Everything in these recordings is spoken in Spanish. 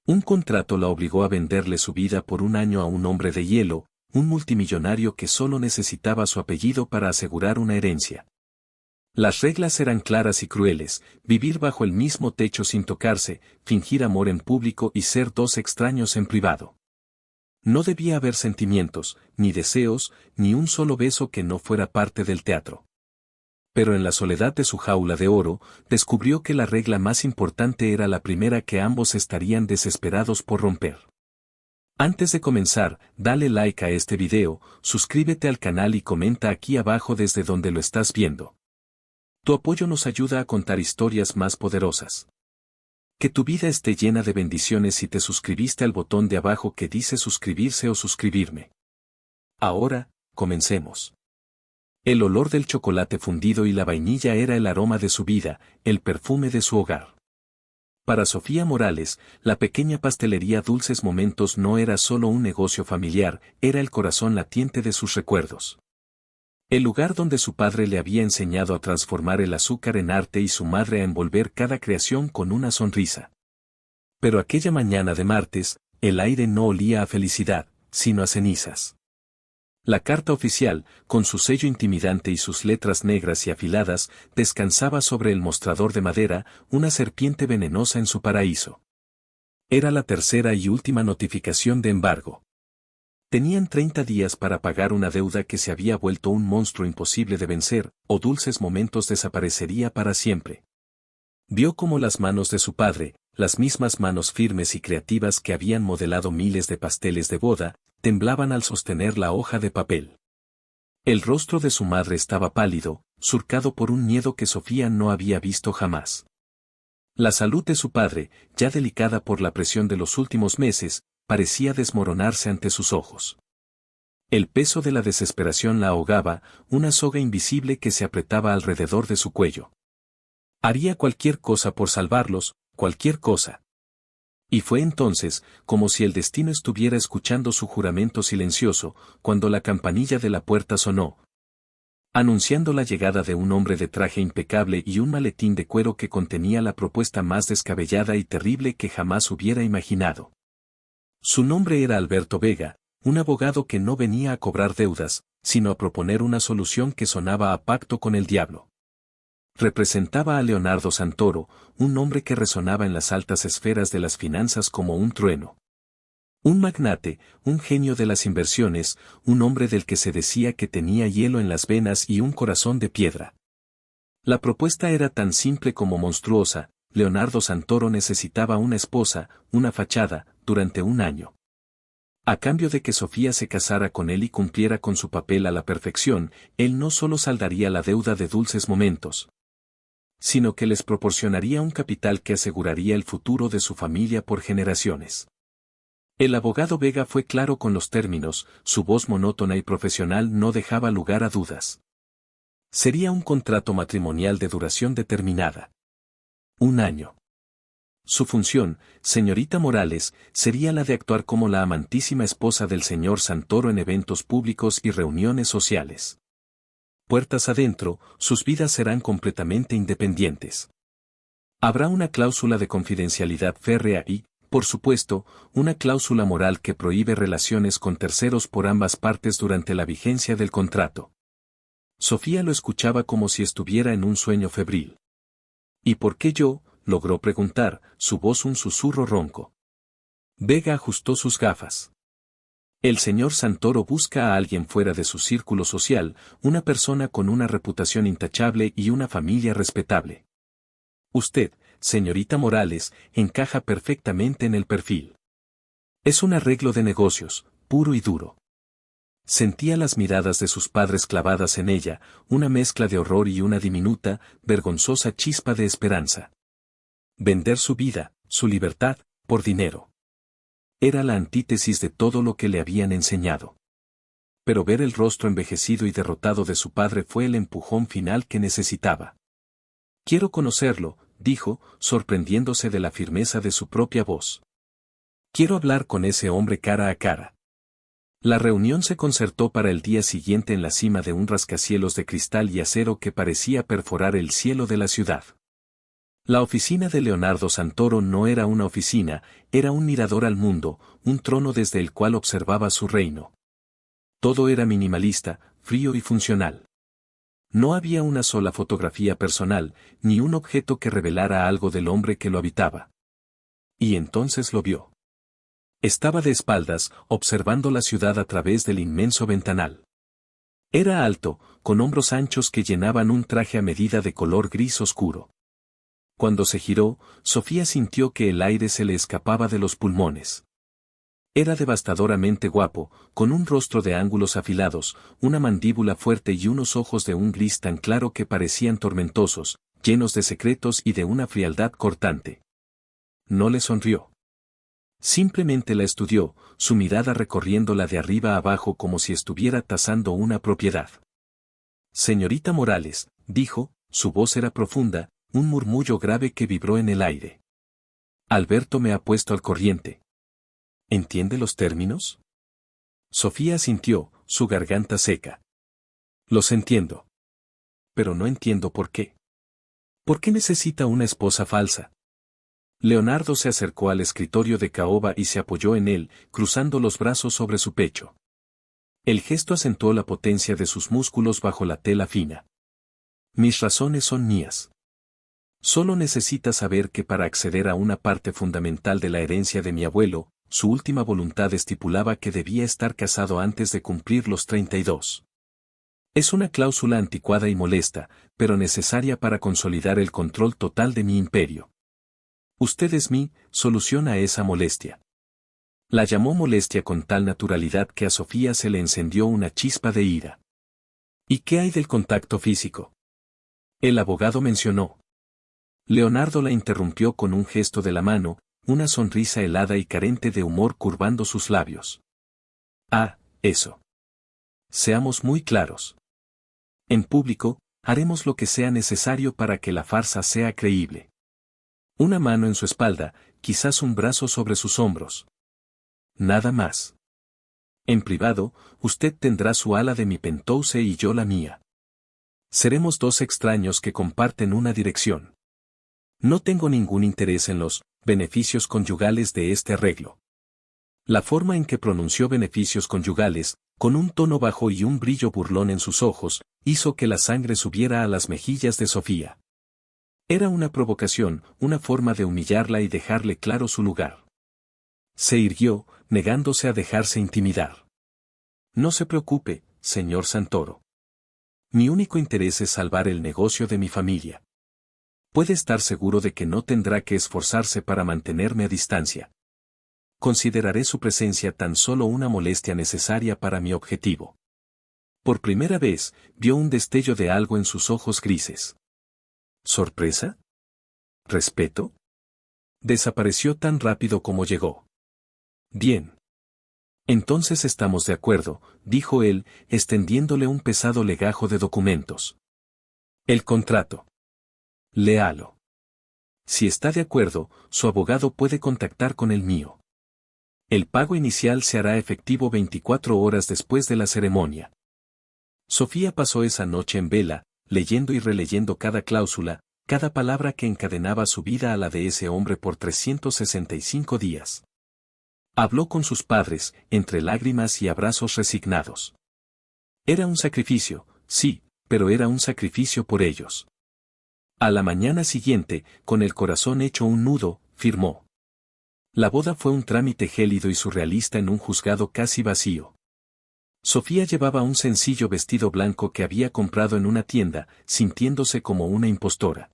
Un contrato la obligó a venderle su vida por un año a un hombre de hielo, un multimillonario que solo necesitaba su apellido para asegurar una herencia. Las reglas eran claras y crueles: vivir bajo el mismo techo sin tocarse, fingir amor en público y ser dos extraños en privado. No debía haber sentimientos, ni deseos, ni un solo beso que no fuera parte del teatro. Pero en la soledad de su jaula de oro, descubrió que la regla más importante era la primera que ambos estarían desesperados por romper. Antes de comenzar, dale like a este video, suscríbete al canal y comenta aquí abajo desde donde lo estás viendo. Tu apoyo nos ayuda a contar historias más poderosas. Que tu vida esté llena de bendiciones si te suscribiste al botón de abajo que dice suscribirse o suscribirme. Ahora, comencemos. El olor del chocolate fundido y la vainilla era el aroma de su vida, el perfume de su hogar. Para Sofía Morales, la pequeña pastelería Dulces Momentos no era solo un negocio familiar, era el corazón latiente de sus recuerdos. El lugar donde su padre le había enseñado a transformar el azúcar en arte y su madre a envolver cada creación con una sonrisa. Pero aquella mañana de martes, el aire no olía a felicidad, sino a cenizas. La carta oficial, con su sello intimidante y sus letras negras y afiladas, descansaba sobre el mostrador de madera, una serpiente venenosa en su paraíso. Era la tercera y última notificación de embargo. Tenían 30 días para pagar una deuda que se había vuelto un monstruo imposible de vencer, o Dulces Momentos desaparecería para siempre. Vio cómo las manos de su padre, las mismas manos firmes y creativas que habían modelado miles de pasteles de boda, temblaban al sostener la hoja de papel. El rostro de su madre estaba pálido, surcado por un miedo que Sofía no había visto jamás. La salud de su padre, ya delicada por la presión de los últimos meses, parecía desmoronarse ante sus ojos. El peso de la desesperación la ahogaba, una soga invisible que se apretaba alrededor de su cuello. Haría cualquier cosa por salvarlos, cualquier cosa. Y fue entonces, como si el destino estuviera escuchando su juramento silencioso, cuando la campanilla de la puerta sonó, anunciando la llegada de un hombre de traje impecable y un maletín de cuero que contenía la propuesta más descabellada y terrible que jamás hubiera imaginado. Su nombre era Alberto Vega, un abogado que no venía a cobrar deudas, sino a proponer una solución que sonaba a pacto con el diablo. Representaba a Leonardo Santoro, un hombre que resonaba en las altas esferas de las finanzas como un trueno. Un magnate, un genio de las inversiones, un hombre del que se decía que tenía hielo en las venas y un corazón de piedra. La propuesta era tan simple como monstruosa: Leonardo Santoro necesitaba una esposa, una fachada, durante un año. A cambio de que Sofía se casara con él y cumpliera con su papel a la perfección, él no solo saldaría la deuda de Dulces Momentos, sino que les proporcionaría un capital que aseguraría el futuro de su familia por generaciones. El abogado Vega fue claro con los términos, su voz monótona y profesional no dejaba lugar a dudas. Sería un contrato matrimonial de duración determinada. Un año. Su función, señorita Morales, sería la de actuar como la amantísima esposa del señor Santoro en eventos públicos y reuniones sociales. Puertas adentro, sus vidas serán completamente independientes. Habrá una cláusula de confidencialidad férrea y, por supuesto, una cláusula moral que prohíbe relaciones con terceros por ambas partes durante la vigencia del contrato. Sofía lo escuchaba como si estuviera en un sueño febril. ¿Y por qué yo?, logró preguntar, su voz un susurro ronco. Vega ajustó sus gafas. El señor Santoro busca a alguien fuera de su círculo social, una persona con una reputación intachable y una familia respetable. Usted, señorita Morales, encaja perfectamente en el perfil. Es un arreglo de negocios, puro y duro. Sentía las miradas de sus padres clavadas en ella, una mezcla de horror y una diminuta, vergonzosa chispa de esperanza. Vender su vida, su libertad, por dinero. Era la antítesis de todo lo que le habían enseñado. Pero ver el rostro envejecido y derrotado de su padre fue el empujón final que necesitaba. Quiero conocerlo, dijo, sorprendiéndose de la firmeza de su propia voz. Quiero hablar con ese hombre cara a cara. La reunión se concertó para el día siguiente en la cima de un rascacielos de cristal y acero que parecía perforar el cielo de la ciudad. La oficina de Leonardo Santoro no era una oficina, era un mirador al mundo, un trono desde el cual observaba su reino. Todo era minimalista, frío y funcional. No había una sola fotografía personal, ni un objeto que revelara algo del hombre que lo habitaba. Y entonces lo vio. Estaba de espaldas, observando la ciudad a través del inmenso ventanal. Era alto, con hombros anchos que llenaban un traje a medida de color gris oscuro. Cuando se giró, Sofía sintió que el aire se le escapaba de los pulmones. Era devastadoramente guapo, con un rostro de ángulos afilados, una mandíbula fuerte y unos ojos de un gris tan claro que parecían tormentosos, llenos de secretos y de una frialdad cortante. No le sonrió. Simplemente la estudió, su mirada recorriéndola de arriba a abajo como si estuviera tasando una propiedad. Señorita Morales, dijo, su voz era profunda, un murmullo grave que vibró en el aire. Alberto me ha puesto al corriente. ¿Entiende los términos? Sofía asintió, su garganta seca. Los entiendo. Pero no entiendo por qué. ¿Por qué necesita una esposa falsa? Leonardo se acercó al escritorio de caoba y se apoyó en él, cruzando los brazos sobre su pecho. El gesto acentuó la potencia de sus músculos bajo la tela fina. Mis razones son mías. Solo necesita saber que para acceder a una parte fundamental de la herencia de mi abuelo, su última voluntad estipulaba que debía estar casado antes de cumplir los 32. Es una cláusula anticuada y molesta, pero necesaria para consolidar el control total de mi imperio. Usted es mi solución a esa molestia. La llamó molestia con tal naturalidad que a Sofía se le encendió una chispa de ira. ¿Y qué hay del contacto físico? El abogado mencionó. Leonardo la interrumpió con un gesto de la mano, una sonrisa helada y carente de humor curvando sus labios. Ah, eso. Seamos muy claros. En público, haremos lo que sea necesario para que la farsa sea creíble. Una mano en su espalda, quizás un brazo sobre sus hombros. Nada más. En privado, usted tendrá su ala de mi penthouse y yo la mía. Seremos dos extraños que comparten una dirección. No tengo ningún interés en los beneficios conyugales de este arreglo. La forma en que pronunció beneficios conyugales, con un tono bajo y un brillo burlón en sus ojos, hizo que la sangre subiera a las mejillas de Sofía. Era una provocación, una forma de humillarla y dejarle claro su lugar. Se irguió, negándose a dejarse intimidar. No se preocupe, señor Santoro. Mi único interés es salvar el negocio de mi familia. Puede estar seguro de que no tendrá que esforzarse para mantenerme a distancia. Consideraré su presencia tan solo una molestia necesaria para mi objetivo. Por primera vez, vio un destello de algo en sus ojos grises. ¿Sorpresa? ¿Respeto? Desapareció tan rápido como llegó. Bien. Entonces estamos de acuerdo, dijo él, extendiéndole un pesado legajo de documentos. El contrato. Léalo. Si está de acuerdo, su abogado puede contactar con el mío. El pago inicial se hará efectivo 24 horas después de la ceremonia. Sofía pasó esa noche en vela, leyendo y releyendo cada cláusula, cada palabra que encadenaba su vida a la de ese hombre por 365 días. Habló con sus padres, entre lágrimas y abrazos resignados. Era un sacrificio, sí, pero era un sacrificio por ellos. A la mañana siguiente, con el corazón hecho un nudo, firmó. La boda fue un trámite gélido y surrealista en un juzgado casi vacío. Sofía llevaba un sencillo vestido blanco que había comprado en una tienda, sintiéndose como una impostora.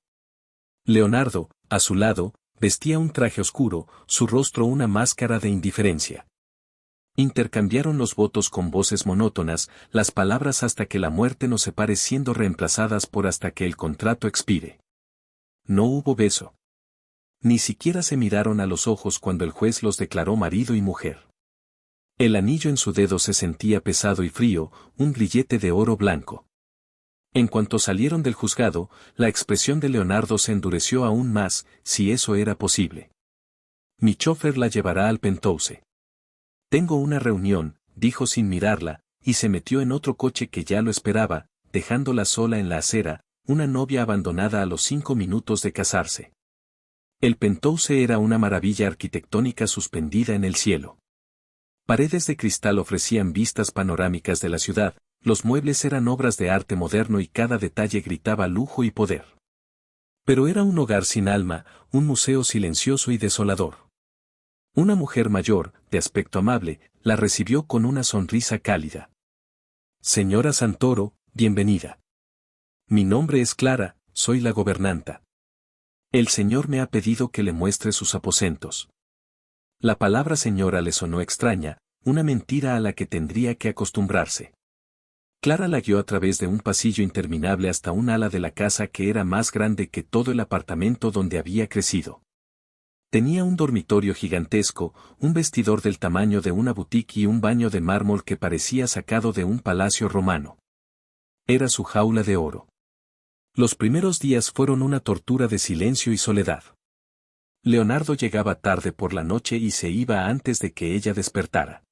Leonardo, a su lado, vestía un traje oscuro, su rostro una máscara de indiferencia. Intercambiaron los votos con voces monótonas, las palabras hasta que la muerte nos separe siendo reemplazadas por hasta que el contrato expire. No hubo beso. Ni siquiera se miraron a los ojos cuando el juez los declaró marido y mujer. El anillo en su dedo se sentía pesado y frío, un grillete de oro blanco. En cuanto salieron del juzgado, la expresión de Leonardo se endureció aún más, si eso era posible. Mi chofer la llevará al penthouse. Tengo una reunión, dijo sin mirarla, y se metió en otro coche que ya lo esperaba, dejándola sola en la acera, una novia abandonada a los 5 minutos de casarse. El penthouse era una maravilla arquitectónica suspendida en el cielo. Paredes de cristal ofrecían vistas panorámicas de la ciudad, los muebles eran obras de arte moderno y cada detalle gritaba lujo y poder. Pero era un hogar sin alma, un museo silencioso y desolador. Una mujer mayor, de aspecto amable, la recibió con una sonrisa cálida. Señora Santoro, bienvenida. Mi nombre es Clara, soy la gobernanta. El señor me ha pedido que le muestre sus aposentos. La palabra señora le sonó extraña, una mentira a la que tendría que acostumbrarse. Clara la guió a través de un pasillo interminable hasta un ala de la casa que era más grande que todo el apartamento donde había crecido. Tenía un dormitorio gigantesco, un vestidor del tamaño de una boutique y un baño de mármol que parecía sacado de un palacio romano. Era su jaula de oro. Los primeros días fueron una tortura de silencio y soledad. Leonardo llegaba tarde por la noche y se iba antes de que ella despertara.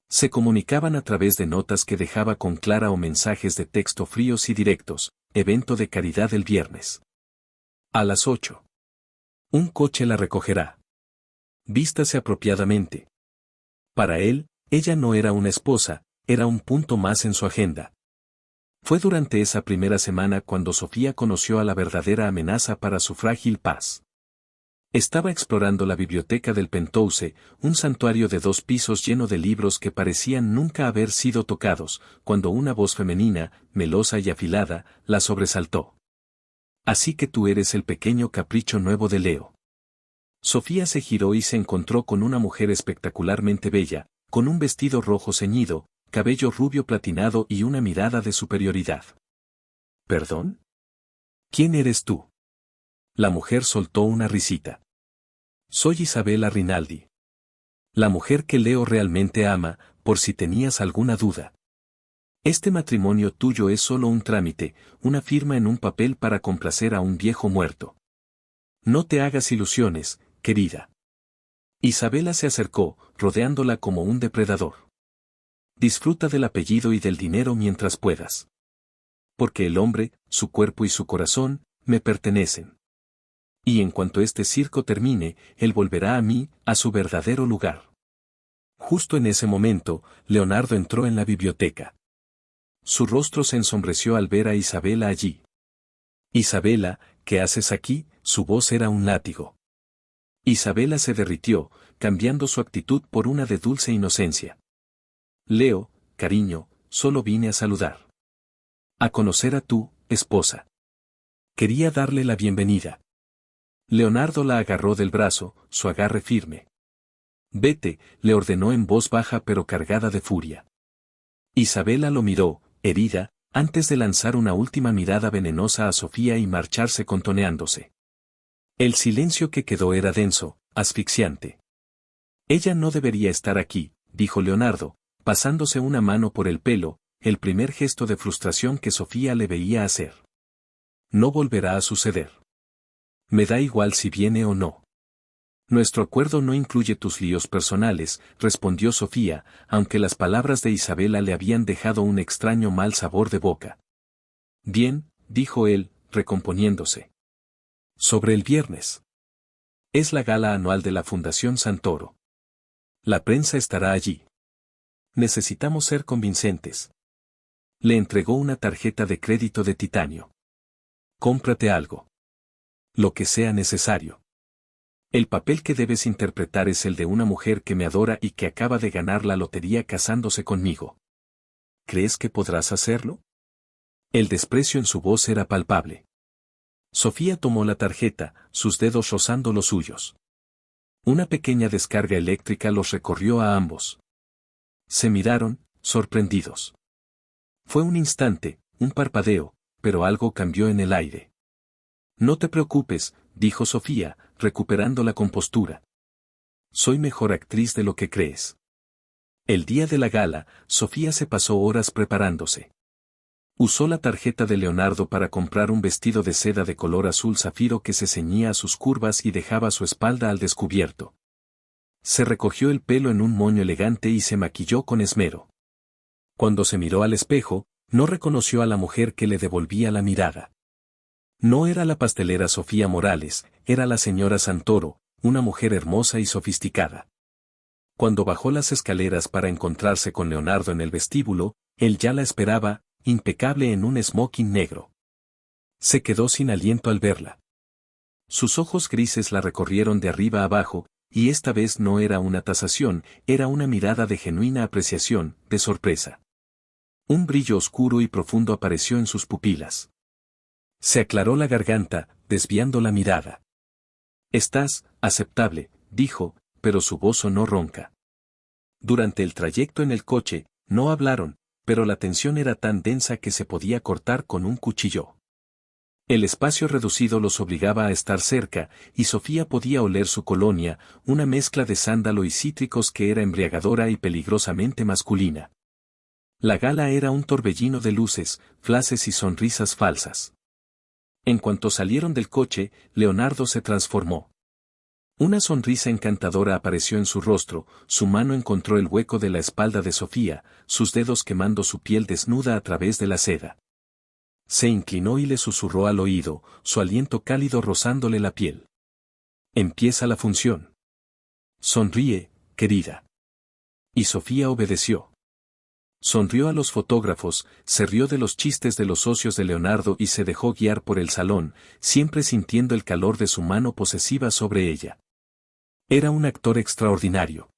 Se comunicaban a través de notas que dejaba con Clara o mensajes de texto fríos y directos, evento de caridad el viernes. A las 8. Un coche la recogerá. Vístase apropiadamente. Para él, ella no era una esposa, era un punto más en su agenda. Fue durante esa primera semana cuando Sofía conoció a la verdadera amenaza para su frágil paz. Estaba explorando la biblioteca del penthouse, un santuario de 2 pisos lleno de libros que parecían nunca haber sido tocados, cuando una voz femenina, melosa y afilada, la sobresaltó. Así que tú eres el pequeño capricho nuevo de Leo. Sofía se giró y se encontró con una mujer espectacularmente bella, con un vestido rojo ceñido, cabello rubio platinado y una mirada de superioridad. ¿Perdón? ¿Quién eres tú? La mujer soltó una risita. Soy Isabella Rinaldi. La mujer que Leo realmente ama, por si tenías alguna duda. Este matrimonio tuyo es solo un trámite, una firma en un papel para complacer a un viejo muerto. No te hagas ilusiones, querida. Isabella se acercó, rodeándola como un depredador. Disfruta del apellido y del dinero mientras puedas. Porque el hombre, su cuerpo y su corazón, me pertenecen. Y en cuanto este circo termine, él volverá a mí, a su verdadero lugar. Justo en ese momento, Leonardo entró en la biblioteca. Su rostro se ensombreció al ver a Isabella allí. Isabella, ¿qué haces aquí? Su voz era un látigo. Isabella se derritió, cambiando su actitud por una de dulce inocencia. Leo, cariño, solo vine a saludar. A conocer a tu esposa. Quería darle la bienvenida. Leonardo la agarró del brazo, su agarre firme. Vete, le ordenó en voz baja pero cargada de furia. Isabella lo miró, herida, antes de lanzar una última mirada venenosa a Sofía y marcharse contoneándose. El silencio que quedó era denso, asfixiante. Ella no debería estar aquí, dijo Leonardo, pasándose una mano por el pelo, el primer gesto de frustración que Sofía le veía hacer. No volverá a suceder. Me da igual si viene o no. Nuestro acuerdo no incluye tus líos personales, respondió Sofía, aunque las palabras de Isabella le habían dejado un extraño mal sabor de boca. Bien, dijo él, recomponiéndose. Sobre el viernes. Es la gala anual de la Fundación Santoro. La prensa estará allí. Necesitamos ser convincentes. Le entregó una tarjeta de crédito de titanio. Cómprate algo. Lo que sea necesario. El papel que debes interpretar es el de una mujer que me adora y que acaba de ganar la lotería casándose conmigo. ¿Crees que podrás hacerlo? El desprecio en su voz era palpable. Sofía tomó la tarjeta, sus dedos rozando los suyos. Una pequeña descarga eléctrica los recorrió a ambos. Se miraron, sorprendidos. Fue un instante, un parpadeo, pero algo cambió en el aire. No te preocupes, dijo Sofía, recuperando la compostura. Soy mejor actriz de lo que crees. El día de la gala, Sofía se pasó horas preparándose. Usó la tarjeta de Leonardo para comprar un vestido de seda de color azul zafiro que se ceñía a sus curvas y dejaba su espalda al descubierto. Se recogió el pelo en un moño elegante y se maquilló con esmero. Cuando se miró al espejo, no reconoció a la mujer que le devolvía la mirada. No era la pastelera Sofía Morales, era la señora Santoro, una mujer hermosa y sofisticada. Cuando bajó las escaleras para encontrarse con Leonardo en el vestíbulo, él ya la esperaba, impecable en un smoking negro. Se quedó sin aliento al verla. Sus ojos grises la recorrieron de arriba a abajo, y esta vez no era una tasación, era una mirada de genuina apreciación, de sorpresa. Un brillo oscuro y profundo apareció en sus pupilas. Se aclaró la garganta, desviando la mirada. «Estás, aceptable», dijo, pero su voz sonó ronca. Durante el trayecto en el coche, no hablaron, pero la tensión era tan densa que se podía cortar con un cuchillo. El espacio reducido los obligaba a estar cerca, y Sofía podía oler su colonia, una mezcla de sándalo y cítricos que era embriagadora y peligrosamente masculina. La gala era un torbellino de luces, flashes y sonrisas falsas. En cuanto salieron del coche, Leonardo se transformó. Una sonrisa encantadora apareció en su rostro, su mano encontró el hueco de la espalda de Sofía, sus dedos quemando su piel desnuda a través de la seda. Se inclinó y le susurró al oído, su aliento cálido rozándole la piel. «Empieza la función. Sonríe, querida». Y Sofía obedeció. Sonrió a los fotógrafos, se rió de los chistes de los socios de Leonardo y se dejó guiar por el salón, siempre sintiendo el calor de su mano posesiva sobre ella. Era un actor extraordinario.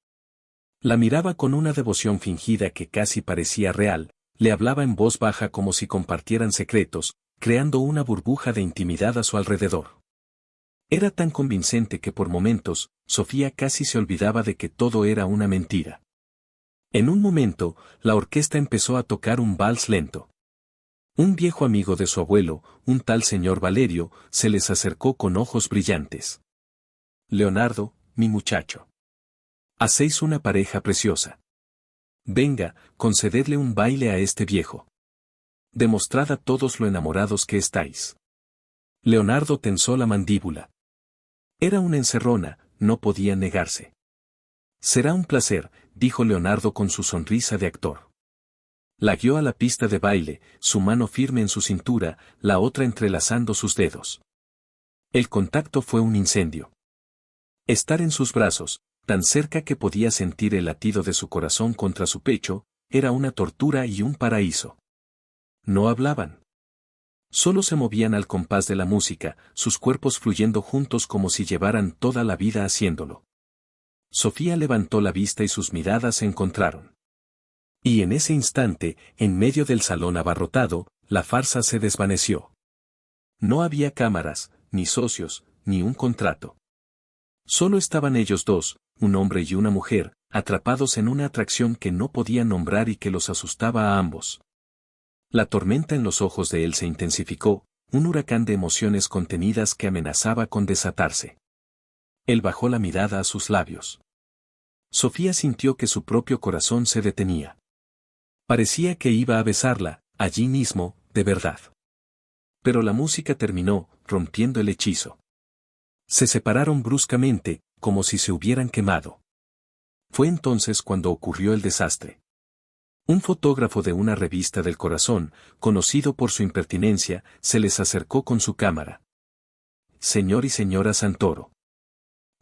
La miraba con una devoción fingida que casi parecía real, le hablaba en voz baja como si compartieran secretos, creando una burbuja de intimidad a su alrededor. Era tan convincente que por momentos, Sofía casi se olvidaba de que todo era una mentira. En un momento, la orquesta empezó a tocar un vals lento. Un viejo amigo de su abuelo, un tal señor Valerio, se les acercó con ojos brillantes. «Leonardo, mi muchacho. Hacéis una pareja preciosa. Venga, concededle un baile a este viejo. Demostrad a todos lo enamorados que estáis». Leonardo tensó la mandíbula. Era una encerrona, no podía negarse. «Será un placer», dijo Leonardo con su sonrisa de actor. La guió a la pista de baile, su mano firme en su cintura, la otra entrelazando sus dedos. El contacto fue un incendio. Estar en sus brazos, tan cerca que podía sentir el latido de su corazón contra su pecho, era una tortura y un paraíso. No hablaban. Solo se movían al compás de la música, sus cuerpos fluyendo juntos como si llevaran toda la vida haciéndolo. Sofía levantó la vista y sus miradas se encontraron. Y en ese instante, en medio del salón abarrotado, la farsa se desvaneció. No había cámaras, ni socios, ni un contrato. Solo estaban ellos dos, un hombre y una mujer, atrapados en una atracción que no podían nombrar y que los asustaba a ambos. La tormenta en los ojos de él se intensificó, un huracán de emociones contenidas que amenazaba con desatarse. Él bajó la mirada a sus labios. Sofía sintió que su propio corazón se detenía. Parecía que iba a besarla, allí mismo, de verdad. Pero la música terminó, rompiendo el hechizo. Se separaron bruscamente, como si se hubieran quemado. Fue entonces cuando ocurrió el desastre. Un fotógrafo de una revista del corazón, conocido por su impertinencia, se les acercó con su cámara. «Señor y señora Santoro.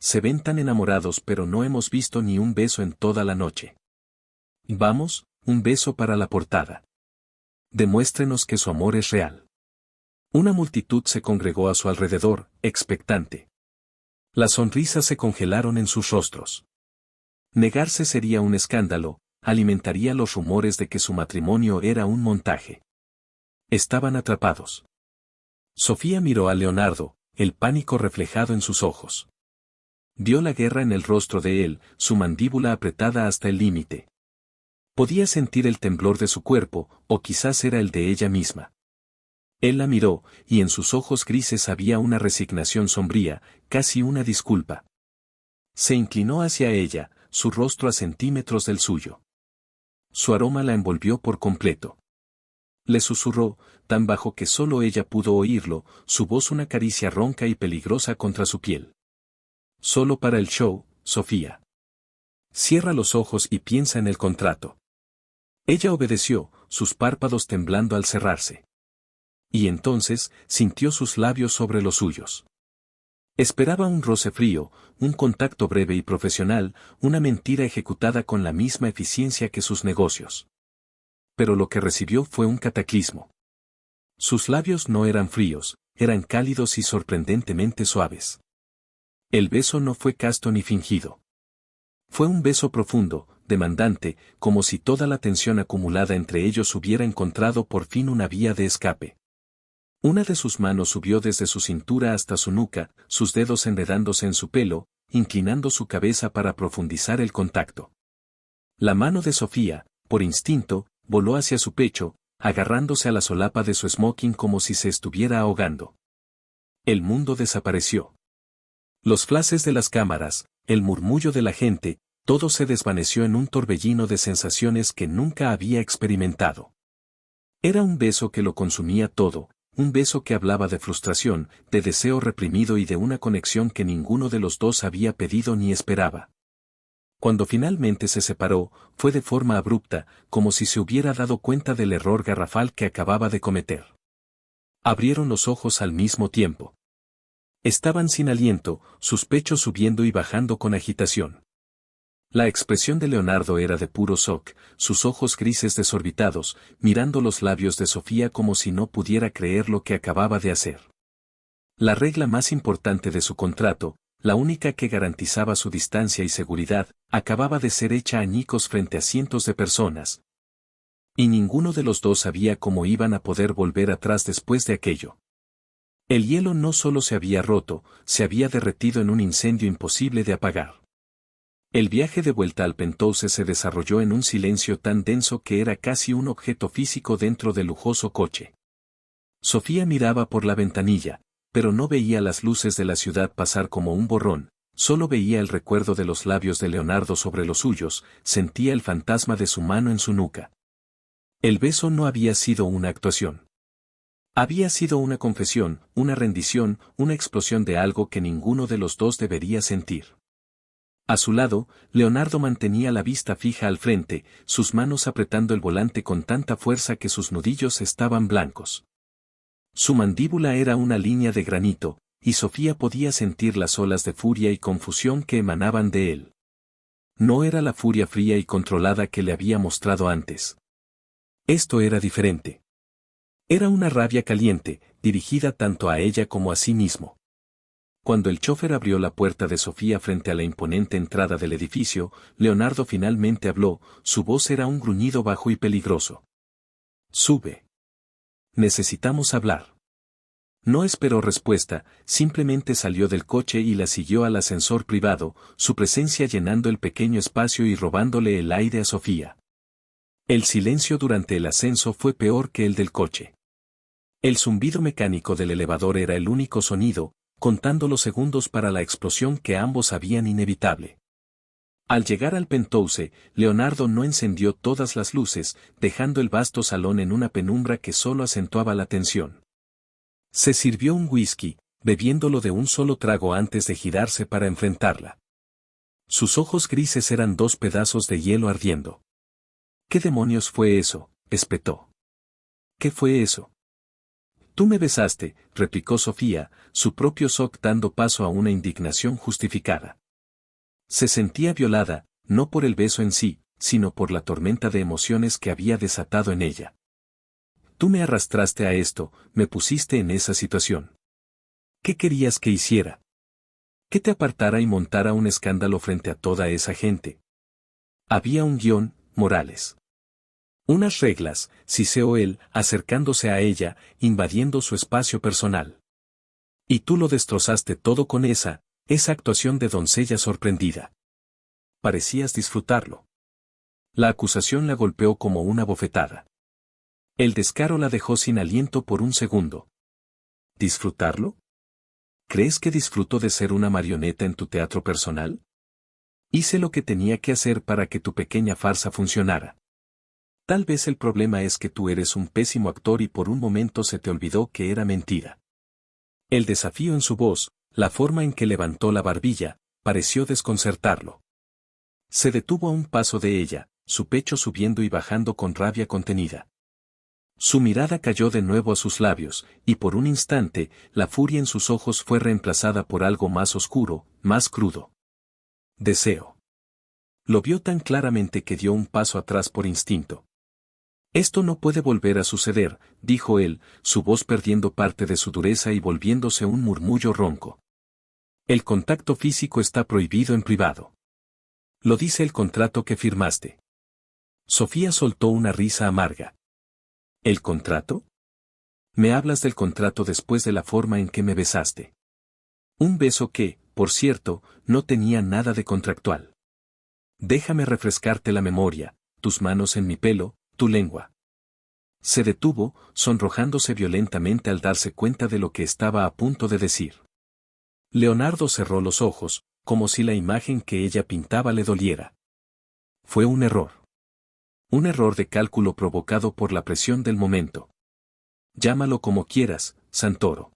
Se ven tan enamorados pero no hemos visto ni un beso en toda la noche. Vamos, un beso para la portada. Demuéstrenos que su amor es real». Una multitud se congregó a su alrededor, expectante. Las sonrisas se congelaron en sus rostros. Negarse sería un escándalo, alimentaría los rumores de que su matrimonio era un montaje. Estaban atrapados. Sofía miró a Leonardo, el pánico reflejado en sus ojos. Vio la guerra en el rostro de él, su mandíbula apretada hasta el límite. Podía sentir el temblor de su cuerpo, o quizás era el de ella misma. Él la miró, y en sus ojos grises había una resignación sombría, casi una disculpa. Se inclinó hacia ella, su rostro a centímetros del suyo. Su aroma la envolvió por completo. Le susurró, tan bajo que solo ella pudo oírlo, su voz una caricia ronca y peligrosa contra su piel. «Solo para el show, Sofía. Cierra los ojos y piensa en el contrato». Ella obedeció, sus párpados temblando al cerrarse. Y entonces, sintió sus labios sobre los suyos. Esperaba un roce frío, un contacto breve y profesional, una mentira ejecutada con la misma eficiencia que sus negocios. Pero lo que recibió fue un cataclismo. Sus labios no eran fríos, eran cálidos y sorprendentemente suaves. El beso no fue casto ni fingido. Fue un beso profundo, demandante, como si toda la tensión acumulada entre ellos hubiera encontrado por fin una vía de escape. Una de sus manos subió desde su cintura hasta su nuca, sus dedos enredándose en su pelo, inclinando su cabeza para profundizar el contacto. La mano de Sofía, por instinto, voló hacia su pecho, agarrándose a la solapa de su smoking como si se estuviera ahogando. El mundo desapareció. Los flashes de las cámaras, el murmullo de la gente, todo se desvaneció en un torbellino de sensaciones que nunca había experimentado. Era un beso que lo consumía todo, un beso que hablaba de frustración, de deseo reprimido y de una conexión que ninguno de los dos había pedido ni esperaba. Cuando finalmente se separó, fue de forma abrupta, como si se hubiera dado cuenta del error garrafal que acababa de cometer. Abrieron los ojos al mismo tiempo. Estaban sin aliento, sus pechos subiendo y bajando con agitación. La expresión de Leonardo era de puro shock, sus ojos grises desorbitados, mirando los labios de Sofía como si no pudiera creer lo que acababa de hacer. La regla más importante de su contrato, la única que garantizaba su distancia y seguridad, acababa de ser hecha añicos frente a cientos de personas. Y ninguno de los dos sabía cómo iban a poder volver atrás después de aquello. El hielo no solo se había roto, se había derretido en un incendio imposible de apagar. El viaje de vuelta al Penthouse se desarrolló en un silencio tan denso que era casi un objeto físico dentro del lujoso coche. Sofía miraba por la ventanilla, pero no veía las luces de la ciudad pasar como un borrón, solo veía el recuerdo de los labios de Leonardo sobre los suyos, sentía el fantasma de su mano en su nuca. El beso no había sido una actuación. Había sido una confesión, una rendición, una explosión de algo que ninguno de los dos debería sentir. A su lado, Leonardo mantenía la vista fija al frente, sus manos apretando el volante con tanta fuerza que sus nudillos estaban blancos. Su mandíbula era una línea de granito, y Sofía podía sentir las olas de furia y confusión que emanaban de él. No era la furia fría y controlada que le había mostrado antes. Esto era diferente. Era una rabia caliente, dirigida tanto a ella como a sí mismo. Cuando el chofer abrió la puerta de Sofía frente a la imponente entrada del edificio, Leonardo finalmente habló, su voz era un gruñido bajo y peligroso. «Sube. Necesitamos hablar». No esperó respuesta, simplemente salió del coche y la siguió al ascensor privado, su presencia llenando el pequeño espacio y robándole el aire a Sofía. El silencio durante el ascenso fue peor que el del coche. El zumbido mecánico del elevador era el único sonido, contando los segundos para la explosión que ambos sabían inevitable. Al llegar al Penthouse, Leonardo no encendió todas las luces, dejando el vasto salón en una penumbra que solo acentuaba la tensión. Se sirvió un whisky, bebiéndolo de un solo trago antes de girarse para enfrentarla. Sus ojos grises eran dos pedazos de hielo ardiendo. ¿Qué demonios fue eso?, espetó. ¿Qué fue eso? Tú me besaste, replicó Sofía, su propio shock dando paso a una indignación justificada. Se sentía violada, no por el beso en sí, sino por la tormenta de emociones que había desatado en ella. Tú me arrastraste a esto, me pusiste en esa situación. ¿Qué querías que hiciera? ¿Que te apartara y montara un escándalo frente a toda esa gente? Había un guión, Morales. Unas reglas, siseó él, acercándose a ella, invadiendo su espacio personal. Y tú lo destrozaste todo con esa actuación de doncella sorprendida. Parecías disfrutarlo. La acusación la golpeó como una bofetada. El descaro la dejó sin aliento por un segundo. ¿Disfrutarlo? ¿Crees que disfruto de ser una marioneta en tu teatro personal? Hice lo que tenía que hacer para que tu pequeña farsa funcionara. Tal vez el problema es que tú eres un pésimo actor y por un momento se te olvidó que era mentira. El desafío en su voz, la forma en que levantó la barbilla, pareció desconcertarlo. Se detuvo a un paso de ella, su pecho subiendo y bajando con rabia contenida. Su mirada cayó de nuevo a sus labios, y por un instante, la furia en sus ojos fue reemplazada por algo más oscuro, más crudo. Deseo. Lo vio tan claramente que dio un paso atrás por instinto. Esto no puede volver a suceder, dijo él, su voz perdiendo parte de su dureza y volviéndose un murmullo ronco. El contacto físico está prohibido en privado. Lo dice el contrato que firmaste. Sofía soltó una risa amarga. ¿El contrato? Me hablas del contrato después de la forma en que me besaste. Un beso que, por cierto, no tenía nada de contractual. Déjame refrescarte la memoria, tus manos en mi pelo, tu lengua. Se detuvo, sonrojándose violentamente al darse cuenta de lo que estaba a punto de decir. Leonardo cerró los ojos, como si la imagen que ella pintaba le doliera. Fue un error. Un error de cálculo provocado por la presión del momento. Llámalo como quieras, Santoro.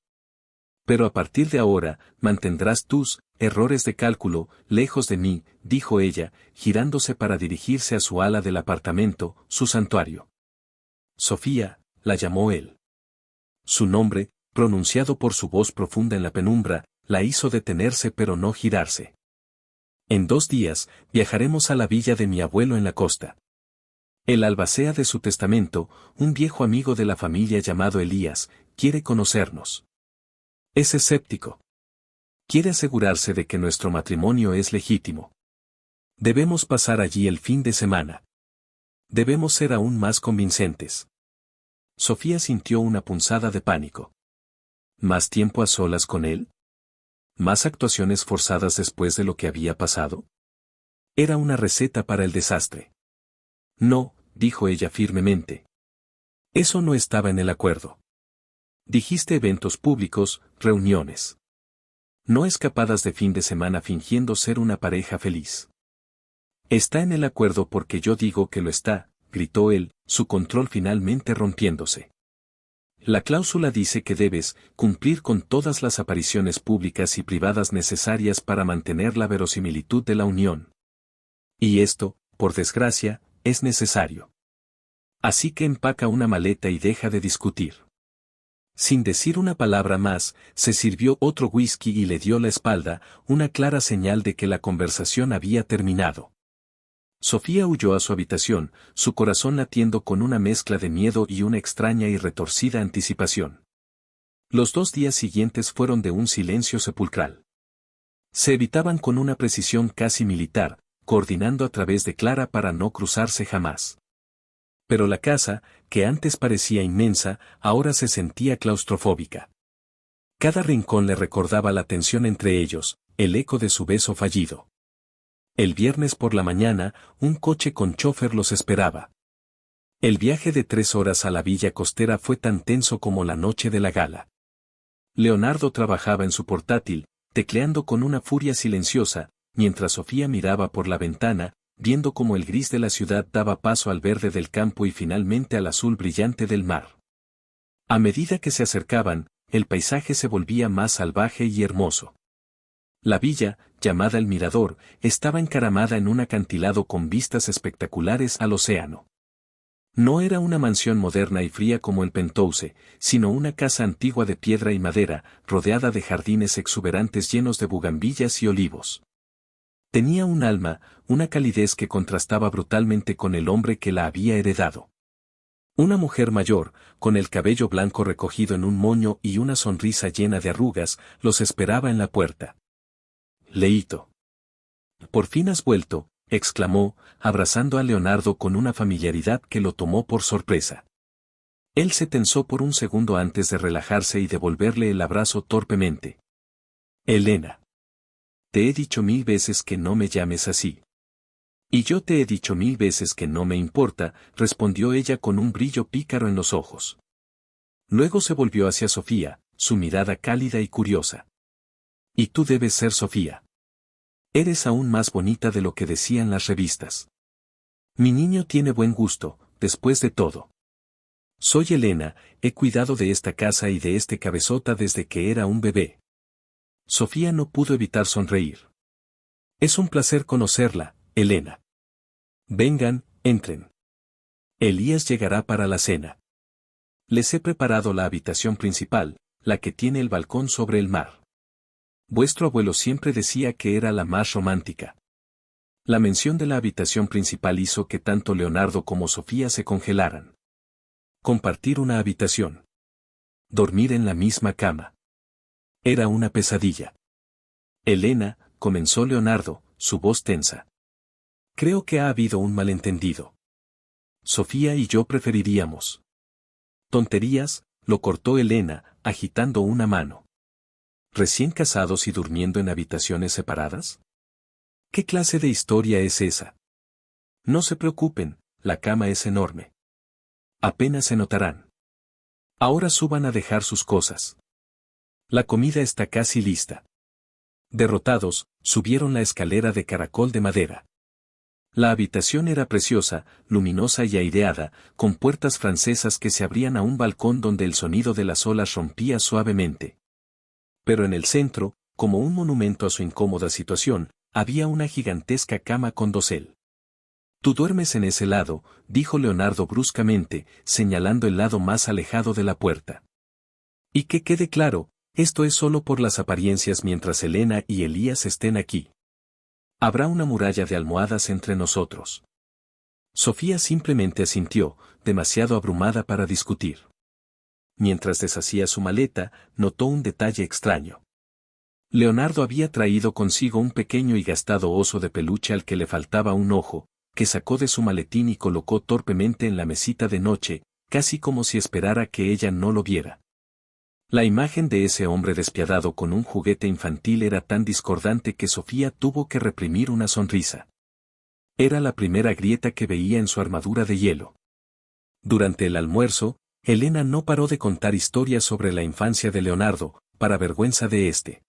Pero a partir de ahora, mantendrás tus errores de cálculo lejos de mí, dijo ella, girándose para dirigirse a su ala del apartamento, su santuario. Sofía, la llamó él. Su nombre, pronunciado por su voz profunda en la penumbra, la hizo detenerse pero no girarse. En 2 días, viajaremos a la villa de mi abuelo en la costa. El albacea de su testamento, un viejo amigo de la familia llamado Elías, quiere conocernos. Es escéptico. Quiere asegurarse de que nuestro matrimonio es legítimo. Debemos pasar allí el fin de semana. Debemos ser aún más convincentes. Sofía sintió una punzada de pánico. ¿Más tiempo a solas con él? ¿Más actuaciones forzadas después de lo que había pasado? Era una receta para el desastre. No, dijo ella firmemente. Eso no estaba en el acuerdo. Dijiste eventos públicos, reuniones. No escapadas de fin de semana fingiendo ser una pareja feliz. Está en el acuerdo porque yo digo que lo está, gritó él, su control finalmente rompiéndose. La cláusula dice que debes cumplir con todas las apariciones públicas y privadas necesarias para mantener la verosimilitud de la unión. Y esto, por desgracia, es necesario. Así que empaca una maleta y deja de discutir. Sin decir una palabra más, se sirvió otro whisky y le dio la espalda, una clara señal de que la conversación había terminado. Sofía huyó a su habitación, su corazón latiendo con una mezcla de miedo y una extraña y retorcida anticipación. Los 2 días siguientes fueron de un silencio sepulcral. Se evitaban con una precisión casi militar, coordinando a través de Clara para no cruzarse jamás. Pero la casa, que antes parecía inmensa, ahora se sentía claustrofóbica. Cada rincón le recordaba la tensión entre ellos, el eco de su beso fallido. El viernes por la mañana, un coche con chofer los esperaba. El viaje de 3 horas a la villa costera fue tan tenso como la noche de la gala. Leonardo trabajaba en su portátil, tecleando con una furia silenciosa, mientras Sofía miraba por la ventana, viendo cómo el gris de la ciudad daba paso al verde del campo y finalmente al azul brillante del mar. A medida que se acercaban, el paisaje se volvía más salvaje y hermoso. La villa, llamada El Mirador, estaba encaramada en un acantilado con vistas espectaculares al océano. No era una mansión moderna y fría como el Penthouse, sino una casa antigua de piedra y madera, rodeada de jardines exuberantes llenos de bugambillas y olivos. Tenía un alma, una calidez que contrastaba brutalmente con el hombre que la había heredado. Una mujer mayor, con el cabello blanco recogido en un moño y una sonrisa llena de arrugas, los esperaba en la puerta. Leito. Por fin has vuelto, exclamó, abrazando a Leonardo con una familiaridad que lo tomó por sorpresa. Él se tensó por un segundo antes de relajarse y devolverle el abrazo torpemente. Elena. Te he dicho 1000 veces que no me llames así. Y yo te he dicho 1000 veces que no me importa, respondió ella con un brillo pícaro en los ojos. Luego se volvió hacia Sofía, su mirada cálida y curiosa. Y tú debes ser Sofía. Eres aún más bonita de lo que decían las revistas. Mi niño tiene buen gusto, después de todo. Soy Elena, he cuidado de esta casa y de este cabezota desde que era un bebé. Sofía no pudo evitar sonreír. Es un placer conocerla, Elena. Vengan, entren. Elías llegará para la cena. Les he preparado la habitación principal, la que tiene el balcón sobre el mar. Vuestro abuelo siempre decía que era la más romántica. La mención de la habitación principal hizo que tanto Leonardo como Sofía se congelaran. Compartir una habitación. Dormir en la misma cama. Era una pesadilla. Elena, comenzó Leonardo, su voz tensa. Creo que ha habido un malentendido. Sofía y yo preferiríamos. Tonterías, lo cortó Elena, agitando una mano. ¿Recién casados y durmiendo en habitaciones separadas? ¿Qué clase de historia es esa? No se preocupen, la cama es enorme. Apenas se notarán. Ahora suban a dejar sus cosas. La comida está casi lista. Derrotados, subieron la escalera de caracol de madera. La habitación era preciosa, luminosa y aireada, con puertas francesas que se abrían a un balcón donde el sonido de las olas rompía suavemente. Pero en el centro, como un monumento a su incómoda situación, había una gigantesca cama con dosel. Tú duermes en ese lado, dijo Leonardo bruscamente, señalando el lado más alejado de la puerta. Y que quede claro, esto es solo por las apariencias mientras Elena y Elías estén aquí. Habrá una muralla de almohadas entre nosotros. Sofía simplemente asintió, demasiado abrumada para discutir. Mientras deshacía su maleta, notó un detalle extraño. Leonardo había traído consigo un pequeño y gastado oso de peluche al que le faltaba un ojo, que sacó de su maletín y colocó torpemente en la mesita de noche, casi como si esperara que ella no lo viera. La imagen de ese hombre despiadado con un juguete infantil era tan discordante que Sofía tuvo que reprimir una sonrisa. Era la primera grieta que veía en su armadura de hielo. Durante el almuerzo, Elena no paró de contar historias sobre la infancia de Leonardo, para vergüenza de éste.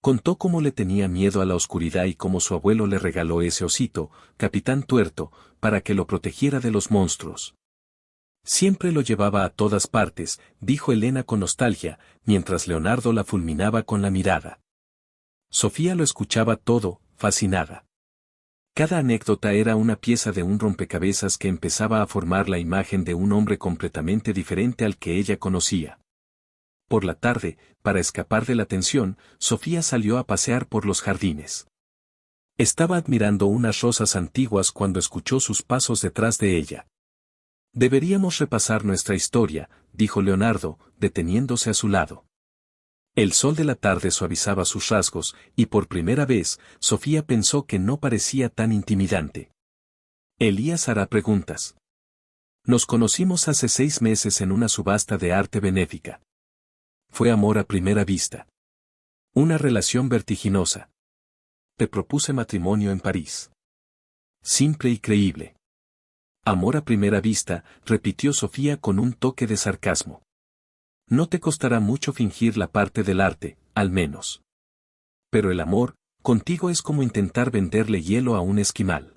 Contó cómo le tenía miedo a la oscuridad y cómo su abuelo le regaló ese osito, Capitán Tuerto, para que lo protegiera de los monstruos. Siempre lo llevaba a todas partes, dijo Elena con nostalgia, mientras Leonardo la fulminaba con la mirada. Sofía lo escuchaba todo, fascinada. Cada anécdota era una pieza de un rompecabezas que empezaba a formar la imagen de un hombre completamente diferente al que ella conocía. Por la tarde, para escapar de la tensión, Sofía salió a pasear por los jardines. Estaba admirando unas rosas antiguas cuando escuchó sus pasos detrás de ella. Deberíamos repasar nuestra historia, dijo Leonardo, deteniéndose a su lado. El sol de la tarde suavizaba sus rasgos, y por primera vez, Sofía pensó que no parecía tan intimidante. Elías hará preguntas. Nos conocimos hace 6 meses en una subasta de arte benéfica. Fue amor a primera vista. Una relación vertiginosa. Te propuse matrimonio en París. Simple y creíble. Amor a primera vista, repitió Sofía con un toque de sarcasmo. No te costará mucho fingir la parte del arte, al menos. Pero el amor, contigo es como intentar venderle hielo a un esquimal.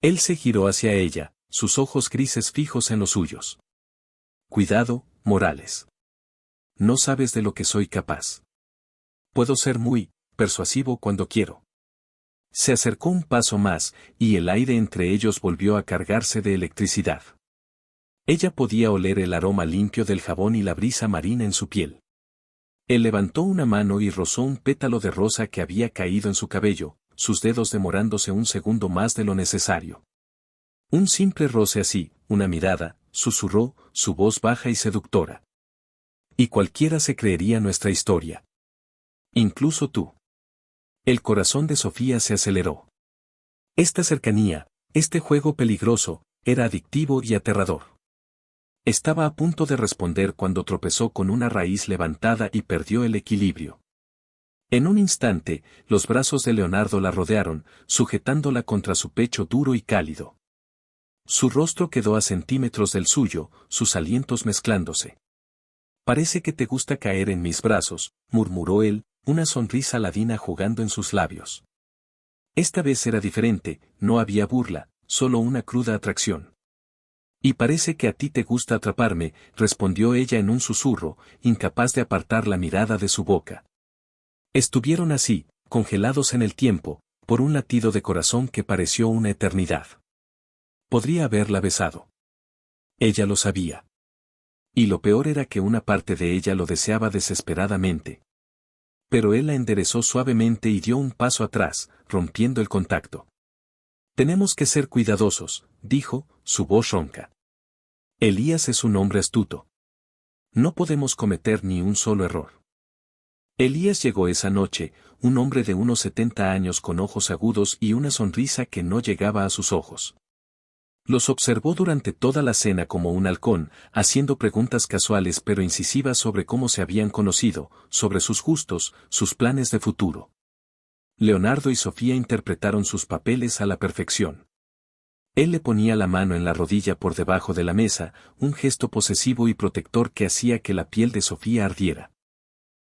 Él se giró hacia ella, sus ojos grises fijos en los suyos. Cuidado, Morales. No sabes de lo que soy capaz. Puedo ser muy persuasivo cuando quiero. Se acercó un paso más, y el aire entre ellos volvió a cargarse de electricidad. Ella podía oler el aroma limpio del jabón y la brisa marina en su piel. Él levantó una mano y rozó un pétalo de rosa que había caído en su cabello, sus dedos demorándose un segundo más de lo necesario. Un simple roce así, una mirada, susurró, su voz baja y seductora. Y cualquiera se creería nuestra historia. Incluso tú. El corazón de Sofía se aceleró. Esta cercanía, este juego peligroso, era adictivo y aterrador. Estaba a punto de responder cuando tropezó con una raíz levantada y perdió el equilibrio. En un instante, los brazos de Leonardo la rodearon, sujetándola contra su pecho duro y cálido. Su rostro quedó a centímetros del suyo, sus alientos mezclándose. Parece que te gusta caer en mis brazos, murmuró él, una sonrisa ladina jugando en sus labios. Esta vez era diferente, no había burla, solo una cruda atracción. Y parece que a ti te gusta atraparme, respondió ella en un susurro, incapaz de apartar la mirada de su boca. Estuvieron así, congelados en el tiempo, por un latido de corazón que pareció una eternidad. Podría haberla besado. Ella lo sabía. Y lo peor era que una parte de ella lo deseaba desesperadamente. Pero él la enderezó suavemente y dio un paso atrás, rompiendo el contacto. Tenemos que ser cuidadosos, dijo, su voz ronca. Elías es un hombre astuto. No podemos cometer ni un solo error. Elías llegó esa noche, un hombre de unos 70 años con ojos agudos y una sonrisa que no llegaba a sus ojos. Los observó durante toda la cena como un halcón, haciendo preguntas casuales pero incisivas sobre cómo se habían conocido, sobre sus gustos, sus planes de futuro. Leonardo y Sofía interpretaron sus papeles a la perfección. Él le ponía la mano en la rodilla por debajo de la mesa, un gesto posesivo y protector que hacía que la piel de Sofía ardiera.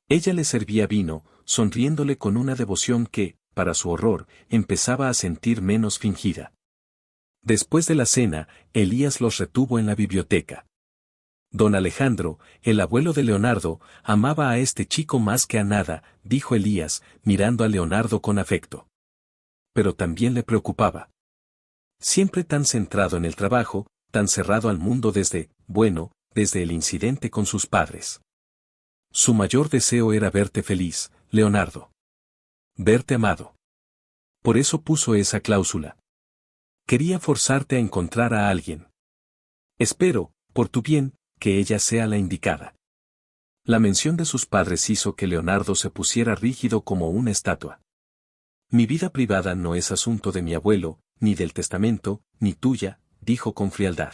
Ella le servía vino, sonriéndole con una devoción que, para su horror, empezaba a sentir menos fingida. Después de la cena, Elías los retuvo en la biblioteca. Don Alejandro, el abuelo de Leonardo, amaba a este chico más que a nada, dijo Elías, mirando a Leonardo con afecto. Pero también le preocupaba. Siempre tan centrado en el trabajo, tan cerrado al mundo desde el incidente con sus padres. Su mayor deseo era verte feliz, Leonardo. Verte amado. Por eso puso esa cláusula. Quería forzarte a encontrar a alguien. Espero, por tu bien, que ella sea la indicada. La mención de sus padres hizo que Leonardo se pusiera rígido como una estatua. Mi vida privada no es asunto de mi abuelo, ni del testamento, ni tuya, dijo con frialdad.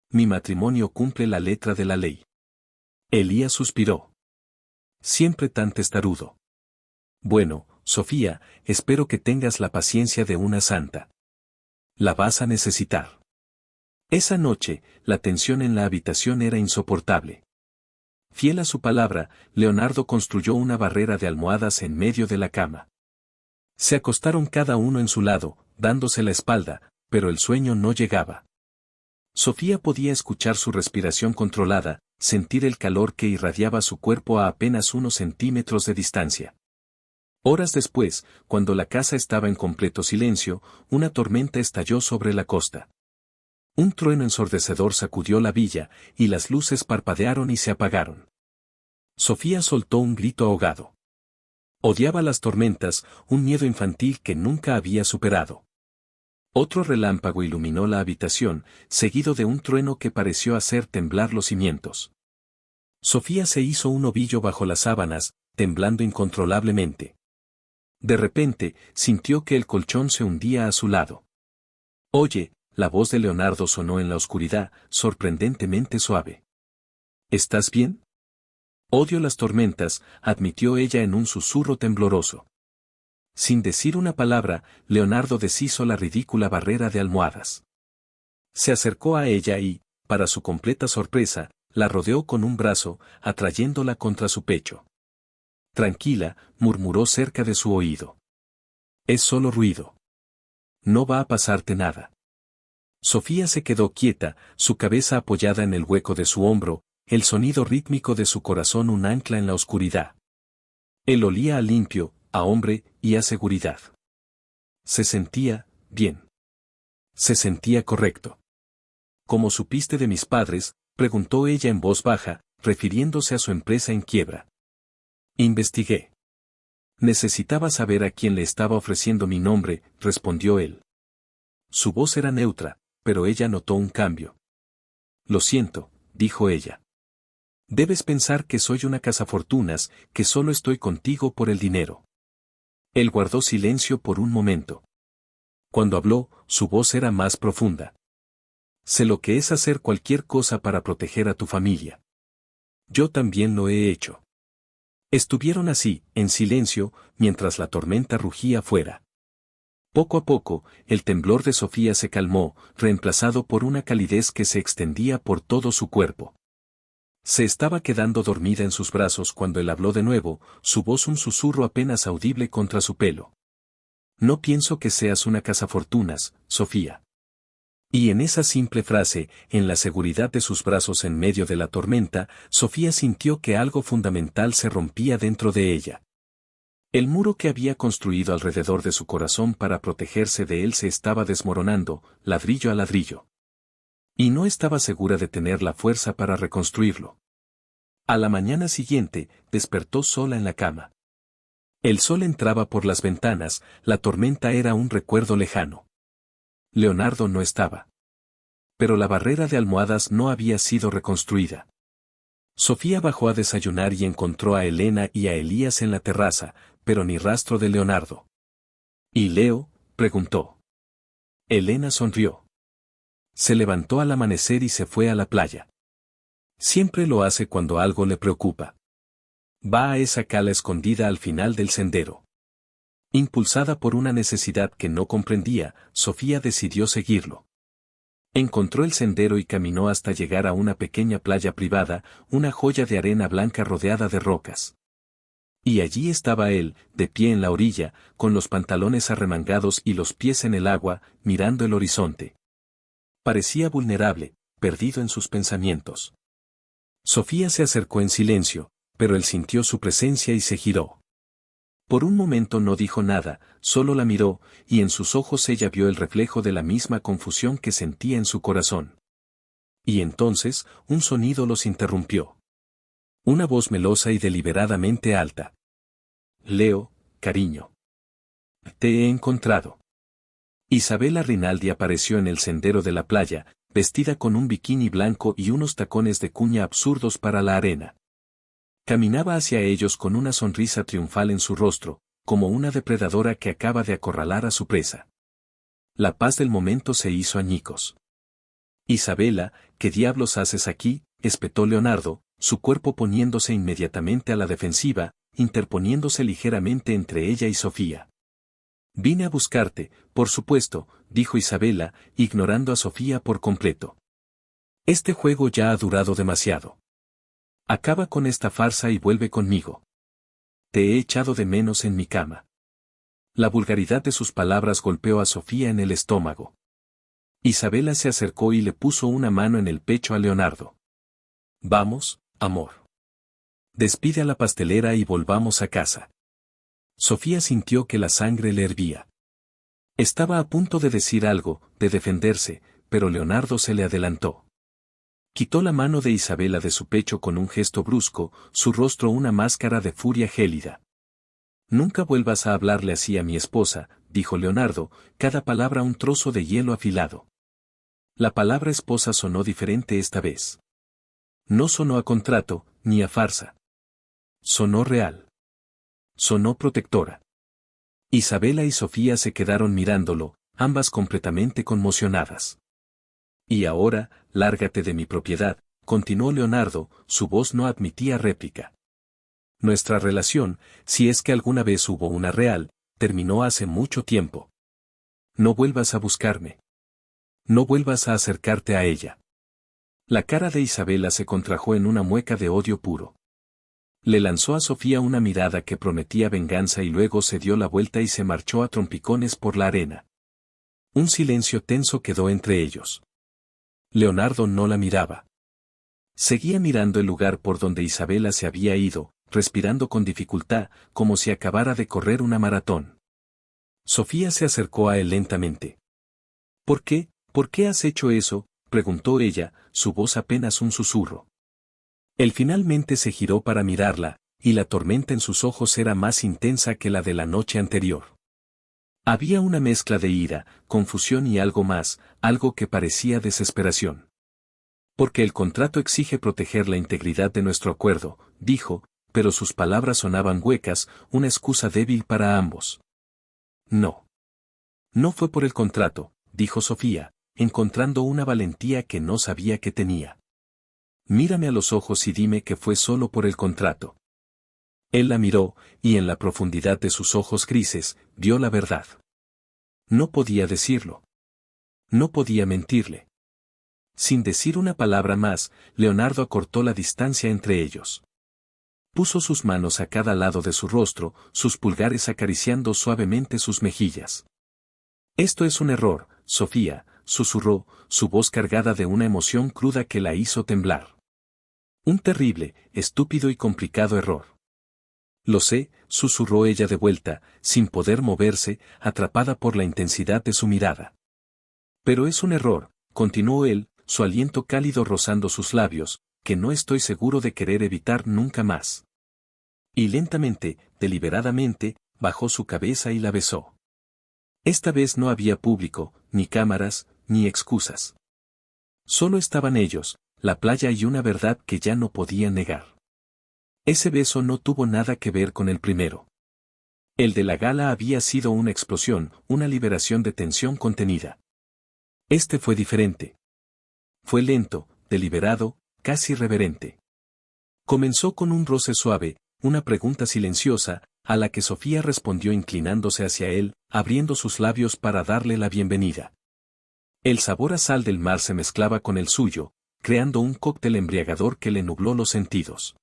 Mi matrimonio cumple la letra de la ley. Elías suspiró. Siempre tan testarudo. Bueno, Sofía, espero que tengas la paciencia de una santa. La vas a necesitar. Esa noche, la tensión en la habitación era insoportable. Fiel a su palabra, Leonardo construyó una barrera de almohadas en medio de la cama. Se acostaron cada uno en su lado, dándose la espalda, pero el sueño no llegaba. Sofía podía escuchar su respiración controlada, sentir el calor que irradiaba su cuerpo a apenas unos centímetros de distancia. Horas después, cuando la casa estaba en completo silencio, una tormenta estalló sobre la costa. Un trueno ensordecedor sacudió la villa, y las luces parpadearon y se apagaron. Sofía soltó un grito ahogado. Odiaba las tormentas, un miedo infantil que nunca había superado. Otro relámpago iluminó la habitación, seguido de un trueno que pareció hacer temblar los cimientos. Sofía se hizo un ovillo bajo las sábanas, temblando incontrolablemente. De repente, sintió que el colchón se hundía a su lado. Oye, la voz de Leonardo sonó en la oscuridad, sorprendentemente suave. ¿Estás bien? Odio las tormentas, admitió ella en un susurro tembloroso. Sin decir una palabra, Leonardo deshizo la ridícula barrera de almohadas. Se acercó a ella y, para su completa sorpresa, la rodeó con un brazo, atrayéndola contra su pecho. Tranquila, murmuró cerca de su oído. Es solo ruido. No va a pasarte nada. Sofía se quedó quieta, su cabeza apoyada en el hueco de su hombro, el sonido rítmico de su corazón un ancla en la oscuridad. Él olía a limpio, a hombre y a seguridad. Se sentía bien. Se sentía correcto. ¿Cómo supiste de mis padres?, preguntó ella en voz baja, refiriéndose a su empresa en quiebra. Investigué. Necesitaba saber a quién le estaba ofreciendo mi nombre, respondió él. Su voz era neutra, pero ella notó un cambio. Lo siento, dijo ella. Debes pensar que soy una cazafortunas, que solo estoy contigo por el dinero. Él guardó silencio por un momento. Cuando habló, su voz era más profunda. Sé lo que es hacer cualquier cosa para proteger a tu familia. Yo también lo he hecho. Estuvieron así, en silencio, mientras la tormenta rugía fuera. Poco a poco, el temblor de Sofía se calmó, reemplazado por una calidez que se extendía por todo su cuerpo. Se estaba quedando dormida en sus brazos cuando él habló de nuevo, su voz un susurro apenas audible contra su pelo. No pienso que seas una cazafortunas, Sofía. Y en esa simple frase, en la seguridad de sus brazos en medio de la tormenta, Sofía sintió que algo fundamental se rompía dentro de ella. El muro que había construido alrededor de su corazón para protegerse de él se estaba desmoronando, ladrillo a ladrillo. Y no estaba segura de tener la fuerza para reconstruirlo. A la mañana siguiente, despertó sola en la cama. El sol entraba por las ventanas, la tormenta era un recuerdo lejano. Leonardo no estaba. Pero la barrera de almohadas no había sido reconstruida. Sofía bajó a desayunar y encontró a Elena y a Elías en la terraza, pero ni rastro de Leonardo. ¿Y Leo?, preguntó. Elena sonrió. Se levantó al amanecer y se fue a la playa. Siempre lo hace cuando algo le preocupa. Va a esa cala escondida al final del sendero. Impulsada por una necesidad que no comprendía, Sofía decidió seguirlo. Encontró el sendero y caminó hasta llegar a una pequeña playa privada, una joya de arena blanca rodeada de rocas. Y allí estaba él, de pie en la orilla, con los pantalones arremangados y los pies en el agua, mirando el horizonte. Parecía vulnerable, perdido en sus pensamientos. Sofía se acercó en silencio, pero él sintió su presencia y se giró. Por un momento no dijo nada, solo la miró, y en sus ojos ella vio el reflejo de la misma confusión que sentía en su corazón. Y entonces, un sonido los interrumpió. Una voz melosa y deliberadamente alta. Leo, cariño. Te he encontrado. Isabela Rinaldi apareció en el sendero de la playa, vestida con un bikini blanco y unos tacones de cuña absurdos para la arena. Caminaba hacia ellos con una sonrisa triunfal en su rostro, como una depredadora que acaba de acorralar a su presa. La paz del momento se hizo añicos. Isabela, ¿qué diablos haces aquí?, espetó Leonardo, su cuerpo poniéndose inmediatamente a la defensiva, interponiéndose ligeramente entre ella y Sofía. Vine a buscarte, por supuesto, dijo Isabela, ignorando a Sofía por completo. Este juego ya ha durado demasiado. Acaba con esta farsa y vuelve conmigo. Te he echado de menos en mi cama. La vulgaridad de sus palabras golpeó a Sofía en el estómago. Isabela se acercó y le puso una mano en el pecho a Leonardo. Vamos, amor. Despide a la pastelera y volvamos a casa. Sofía sintió que la sangre le hervía. Estaba a punto de decir algo, de defenderse, pero Leonardo se le adelantó. Quitó la mano de Isabela de su pecho con un gesto brusco, su rostro una máscara de furia gélida. Nunca vuelvas a hablarle así a mi esposa, dijo Leonardo, cada palabra un trozo de hielo afilado. La palabra esposa sonó diferente esta vez. No sonó a contrato, ni a farsa. Sonó real. Sonó protectora. Isabela y Sofía se quedaron mirándolo, ambas completamente conmocionadas. Y ahora, lárgate de mi propiedad, continuó Leonardo, su voz no admitía réplica. Nuestra relación, si es que alguna vez hubo una real, terminó hace mucho tiempo. No vuelvas a buscarme. No vuelvas a acercarte a ella. La cara de Isabela se contrajo en una mueca de odio puro. Le lanzó a Sofía una mirada que prometía venganza y luego se dio la vuelta y se marchó a trompicones por la arena. Un silencio tenso quedó entre ellos. Leonardo no la miraba. Seguía mirando el lugar por donde Isabela se había ido, respirando con dificultad, como si acabara de correr una maratón. Sofía se acercó a él lentamente. ¿Por qué? ¿Por qué has hecho eso?, preguntó ella, su voz apenas un susurro. Él finalmente se giró para mirarla, y la tormenta en sus ojos era más intensa que la de la noche anterior. Había una mezcla de ira, confusión y algo más, algo que parecía desesperación. Porque el contrato exige proteger la integridad de nuestro acuerdo, dijo, pero sus palabras sonaban huecas, una excusa débil para ambos. No. No fue por el contrato, dijo Sofía, encontrando una valentía que no sabía que tenía. Mírame a los ojos y dime que fue solo por el contrato. Él la miró, y en la profundidad de sus ojos grises, vio la verdad. No podía decirlo. No podía mentirle. Sin decir una palabra más, Leonardo acortó la distancia entre ellos. Puso sus manos a cada lado de su rostro, sus pulgares acariciando suavemente sus mejillas. Esto es un error, Sofía, susurró, su voz cargada de una emoción cruda que la hizo temblar. Un terrible, estúpido y complicado error. Lo sé, susurró ella de vuelta, sin poder moverse, atrapada por la intensidad de su mirada. Pero es un error, continuó él, su aliento cálido rozando sus labios, que no estoy seguro de querer evitar nunca más. Y lentamente, deliberadamente, bajó su cabeza y la besó. Esta vez no había público, ni cámaras, ni excusas. Solo estaban ellos, la playa y una verdad que ya no podían negar. Ese beso no tuvo nada que ver con el primero. El de la gala había sido una explosión, una liberación de tensión contenida. Este fue diferente. Fue lento, deliberado, casi reverente. Comenzó con un roce suave, una pregunta silenciosa, a la que Sofía respondió inclinándose hacia él, abriendo sus labios para darle la bienvenida. El sabor a sal del mar se mezclaba con el suyo, creando un cóctel embriagador que le nubló los sentidos.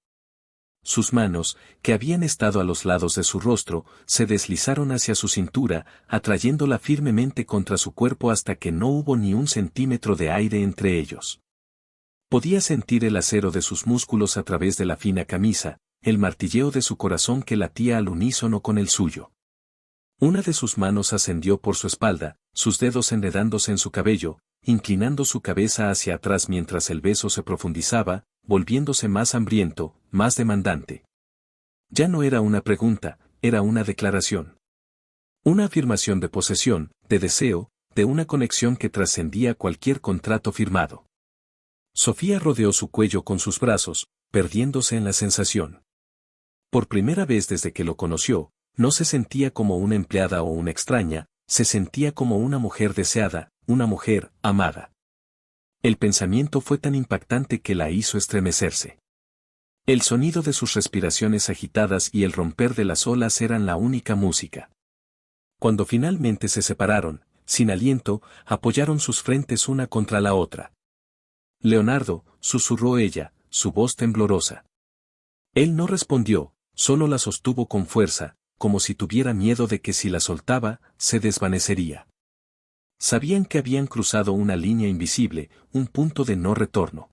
Sus manos, que habían estado a los lados de su rostro, se deslizaron hacia su cintura, atrayéndola firmemente contra su cuerpo hasta que no hubo ni un centímetro de aire entre ellos. Podía sentir el acero de sus músculos a través de la fina camisa, el martilleo de su corazón que latía al unísono con el suyo. Una de sus manos ascendió por su espalda, sus dedos enredándose en su cabello, inclinando su cabeza hacia atrás mientras el beso se profundizaba, volviéndose más hambriento, más demandante. Ya no era una pregunta, era una declaración. Una afirmación de posesión, de deseo, de una conexión que trascendía cualquier contrato firmado. Sofía rodeó su cuello con sus brazos, perdiéndose en la sensación. Por primera vez desde que lo conoció, no se sentía como una empleada o una extraña, se sentía como una mujer deseada, una mujer amada. El pensamiento fue tan impactante que la hizo estremecerse. El sonido de sus respiraciones agitadas y el romper de las olas eran la única música. Cuando finalmente se separaron, sin aliento, apoyaron sus frentes una contra la otra. Leonardo, susurró ella, su voz temblorosa. Él no respondió, solo la sostuvo con fuerza, como si tuviera miedo de que si la soltaba, se desvanecería. Sabían que habían cruzado una línea invisible, un punto de no retorno.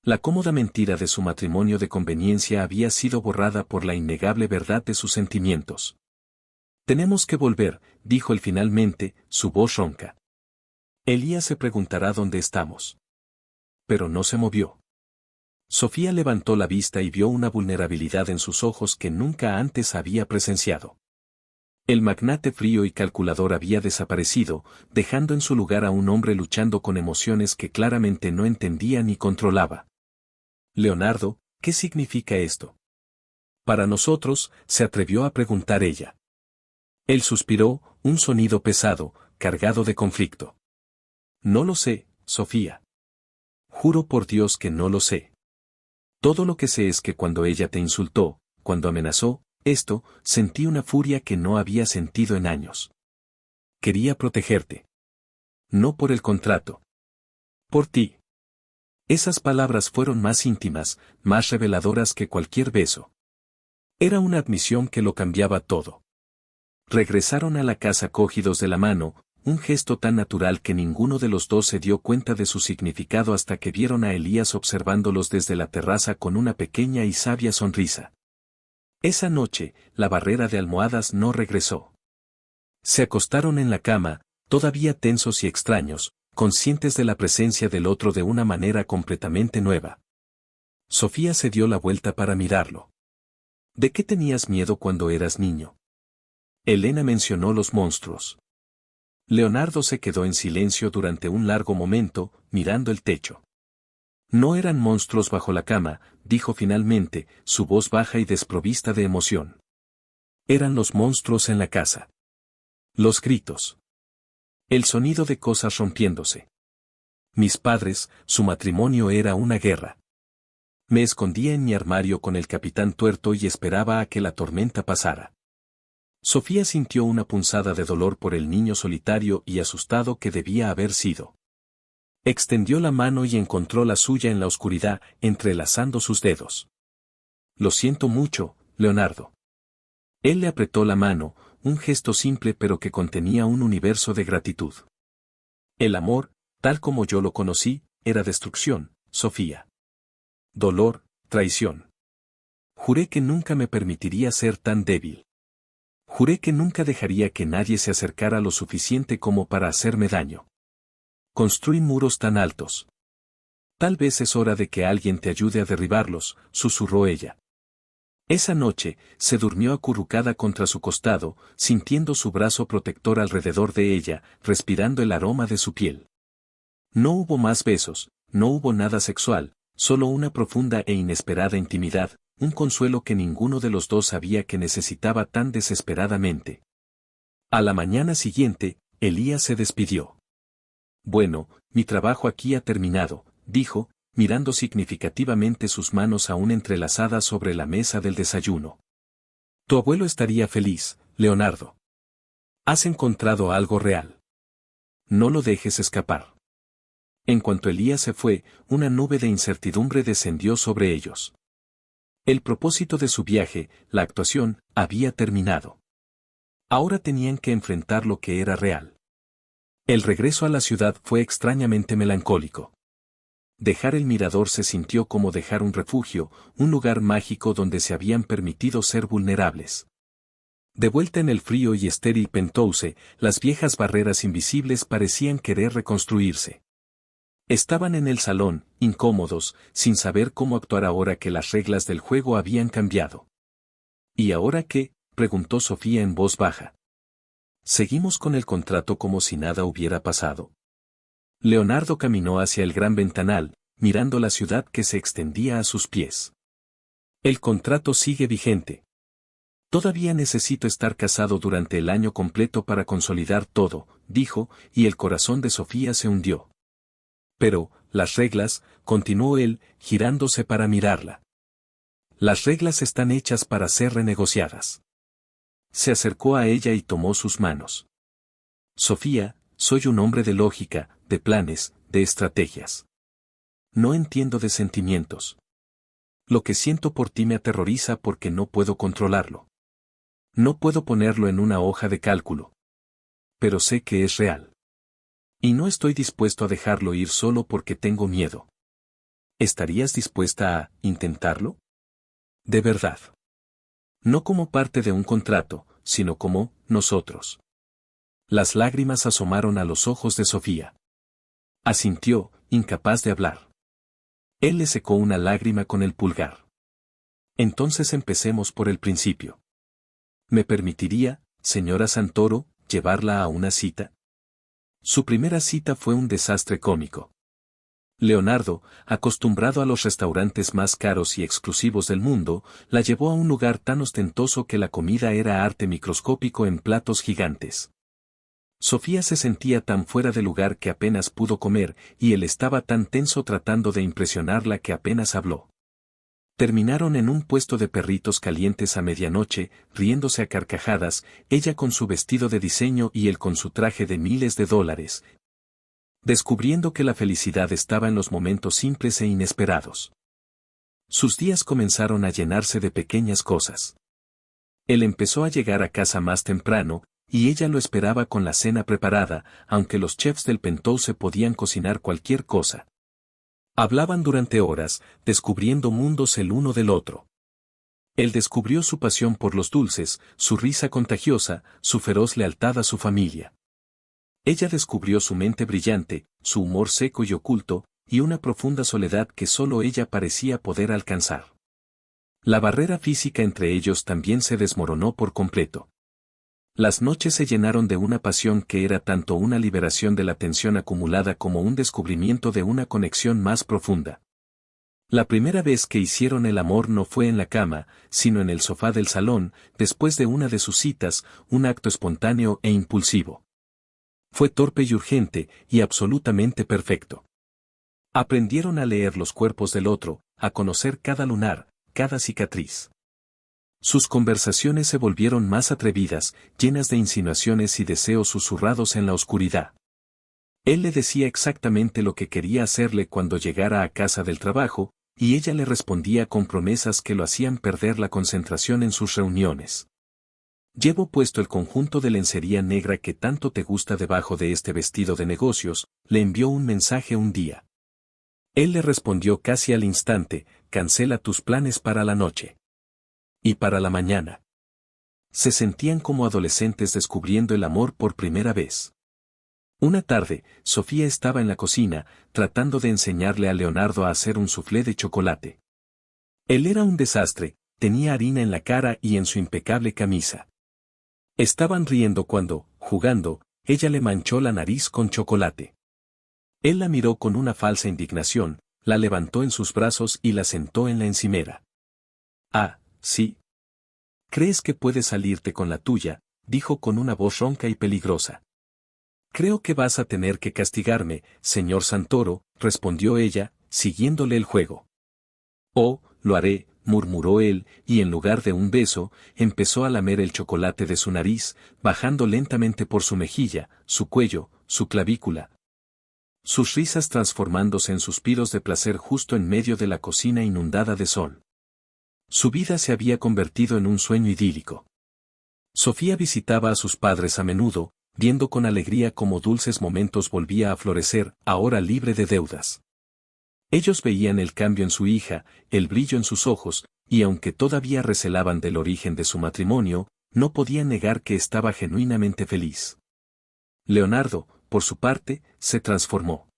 La cómoda mentira de su matrimonio de conveniencia había sido borrada por la innegable verdad de sus sentimientos. Tenemos que volver, dijo él finalmente, su voz ronca. Elías se preguntará dónde estamos. Pero no se movió. Sofía levantó la vista y vio una vulnerabilidad en sus ojos que nunca antes había presenciado. El magnate frío y calculador había desaparecido, dejando en su lugar a un hombre luchando con emociones que claramente no entendía ni controlaba. Leonardo, ¿qué significa esto? Para nosotros, se atrevió a preguntar ella. Él suspiró, un sonido pesado, cargado de conflicto. No lo sé, Sofía. Juro por Dios que no lo sé. Todo lo que sé es que cuando ella te insultó, cuando amenazó, sentí una furia que no había sentido en años. Quería protegerte. No por el contrato. Por ti. Esas palabras fueron más íntimas, más reveladoras que cualquier beso. Era una admisión que lo cambiaba todo. Regresaron a la casa cogidos de la mano, un gesto tan natural que ninguno de los dos se dio cuenta de su significado hasta que vieron a Elías observándolos desde la terraza con una pequeña y sabia sonrisa. Esa noche, la barrera de almohadas no regresó. Se acostaron en la cama, todavía tensos y extraños, conscientes de la presencia del otro de una manera completamente nueva. Sofía se dio la vuelta para mirarlo. ¿De qué tenías miedo cuando eras niño? Elena mencionó los monstruos. Leonardo se quedó en silencio durante un largo momento, mirando el techo. No eran monstruos bajo la cama, dijo finalmente, su voz baja y desprovista de emoción. Eran los monstruos en la casa. Los gritos. El sonido de cosas rompiéndose. Mis padres, su matrimonio era una guerra. Me escondía en mi armario con el capitán tuerto y esperaba a que la tormenta pasara. Sofía sintió una punzada de dolor por el niño solitario y asustado que debía haber sido. Extendió la mano y encontró la suya en la oscuridad, entrelazando sus dedos. Lo siento mucho, Leonardo. Él le apretó la mano, un gesto simple pero que contenía un universo de gratitud. El amor, tal como yo lo conocí, era destrucción, Sofía. Dolor, traición. Juré que nunca me permitiría ser tan débil. Juré que nunca dejaría que nadie se acercara lo suficiente como para hacerme daño. Construí muros tan altos. Tal vez es hora de que alguien te ayude a derribarlos, susurró ella. Esa noche, se durmió acurrucada contra su costado, sintiendo su brazo protector alrededor de ella, respirando el aroma de su piel. No hubo más besos, no hubo nada sexual, solo una profunda e inesperada intimidad, un consuelo que ninguno de los dos sabía que necesitaba tan desesperadamente. A la mañana siguiente, Elías se despidió. Bueno, mi trabajo aquí ha terminado, dijo, mirando significativamente sus manos aún entrelazadas sobre la mesa del desayuno. Tu abuelo estaría feliz, Leonardo. Has encontrado algo real. No lo dejes escapar. En cuanto Elías se fue, una nube de incertidumbre descendió sobre ellos. El propósito de su viaje, la actuación, había terminado. Ahora tenían que enfrentar lo que era real. El regreso a la ciudad fue extrañamente melancólico. Dejar el mirador se sintió como dejar un refugio, un lugar mágico donde se habían permitido ser vulnerables. De vuelta en el frío y estéril Penthouse, las viejas barreras invisibles parecían querer reconstruirse. Estaban en el salón, incómodos, sin saber cómo actuar ahora que las reglas del juego habían cambiado. ¿Y ahora qué?, preguntó Sofía en voz baja. ¿Seguimos con el contrato como si nada hubiera pasado? Leonardo caminó hacia el gran ventanal, mirando la ciudad que se extendía a sus pies. El contrato sigue vigente. Todavía necesito estar casado durante el año completo para consolidar todo, dijo, y el corazón de Sofía se hundió. Pero, las reglas, continuó él, girándose para mirarla. Las reglas están hechas para ser renegociadas. Se acercó a ella y tomó sus manos. Sofía, soy un hombre de lógica, de planes, de estrategias. No entiendo de sentimientos. Lo que siento por ti me aterroriza porque no puedo controlarlo. No puedo ponerlo en una hoja de cálculo. Pero sé que es real. Y no estoy dispuesto a dejarlo ir solo porque tengo miedo. ¿Estarías dispuesta a intentarlo? De verdad. No como parte de un contrato, sino como nosotros. Las lágrimas asomaron a los ojos de Sofía. Asintió, incapaz de hablar. Él le secó una lágrima con el pulgar. Entonces empecemos por el principio. ¿Me permitiría, señora Santoro, llevarla a una cita? Su primera cita fue un desastre cómico. Leonardo, acostumbrado a los restaurantes más caros y exclusivos del mundo, la llevó a un lugar tan ostentoso que la comida era arte microscópico en platos gigantes. Sofía se sentía tan fuera de lugar que apenas pudo comer, y él estaba tan tenso tratando de impresionarla que apenas habló. Terminaron en un puesto de perritos calientes a medianoche, riéndose a carcajadas, ella con su vestido de diseño y él con su traje de miles de dólares, descubriendo que la felicidad estaba en los momentos simples e inesperados. Sus días comenzaron a llenarse de pequeñas cosas. Él empezó a llegar a casa más temprano, y ella lo esperaba con la cena preparada, aunque los chefs del Penthouse podían cocinar cualquier cosa. Hablaban durante horas, descubriendo mundos el uno del otro. Él descubrió su pasión por los dulces, su risa contagiosa, su feroz lealtad a su familia. Ella descubrió su mente brillante, su humor seco y oculto, y una profunda soledad que solo ella parecía poder alcanzar. La barrera física entre ellos también se desmoronó por completo. Las noches se llenaron de una pasión que era tanto una liberación de la tensión acumulada como un descubrimiento de una conexión más profunda. La primera vez que hicieron el amor no fue en la cama, sino en el sofá del salón, después de una de sus citas, un acto espontáneo e impulsivo. Fue torpe y urgente, y absolutamente perfecto. Aprendieron a leer los cuerpos del otro, a conocer cada lunar, cada cicatriz. Sus conversaciones se volvieron más atrevidas, llenas de insinuaciones y deseos susurrados en la oscuridad. Él le decía exactamente lo que quería hacerle cuando llegara a casa del trabajo, y ella le respondía con promesas que lo hacían perder la concentración en sus reuniones. Llevo puesto el conjunto de lencería negra que tanto te gusta debajo de este vestido de negocios, le envió un mensaje un día. Él le respondió casi al instante, cancela tus planes para la noche. Y para la mañana. Se sentían como adolescentes descubriendo el amor por primera vez. Una tarde, Sofía estaba en la cocina, tratando de enseñarle a Leonardo a hacer un soufflé de chocolate. Él era un desastre, tenía harina en la cara y en su impecable camisa. Estaban riendo cuando, jugando, ella le manchó la nariz con chocolate. Él la miró con una falsa indignación, la levantó en sus brazos y la sentó en la encimera. «Ah, sí. ¿Crees que puedes salirte con la tuya?», dijo con una voz ronca y peligrosa. «Creo que vas a tener que castigarme, señor Santoro», respondió ella, siguiéndole el juego. «Oh, lo haré», murmuró él, y en lugar de un beso, empezó a lamer el chocolate de su nariz, bajando lentamente por su mejilla, su cuello, su clavícula. Sus risas transformándose en suspiros de placer justo en medio de la cocina inundada de sol. Su vida se había convertido en un sueño idílico. Sofía visitaba a sus padres a menudo, viendo con alegría cómo dulces momentos volvía a florecer, ahora libre de deudas. Ellos veían el cambio en su hija, el brillo en sus ojos, y aunque todavía recelaban del origen de su matrimonio, no podían negar que estaba genuinamente feliz. Leonardo, por su parte, se transformó.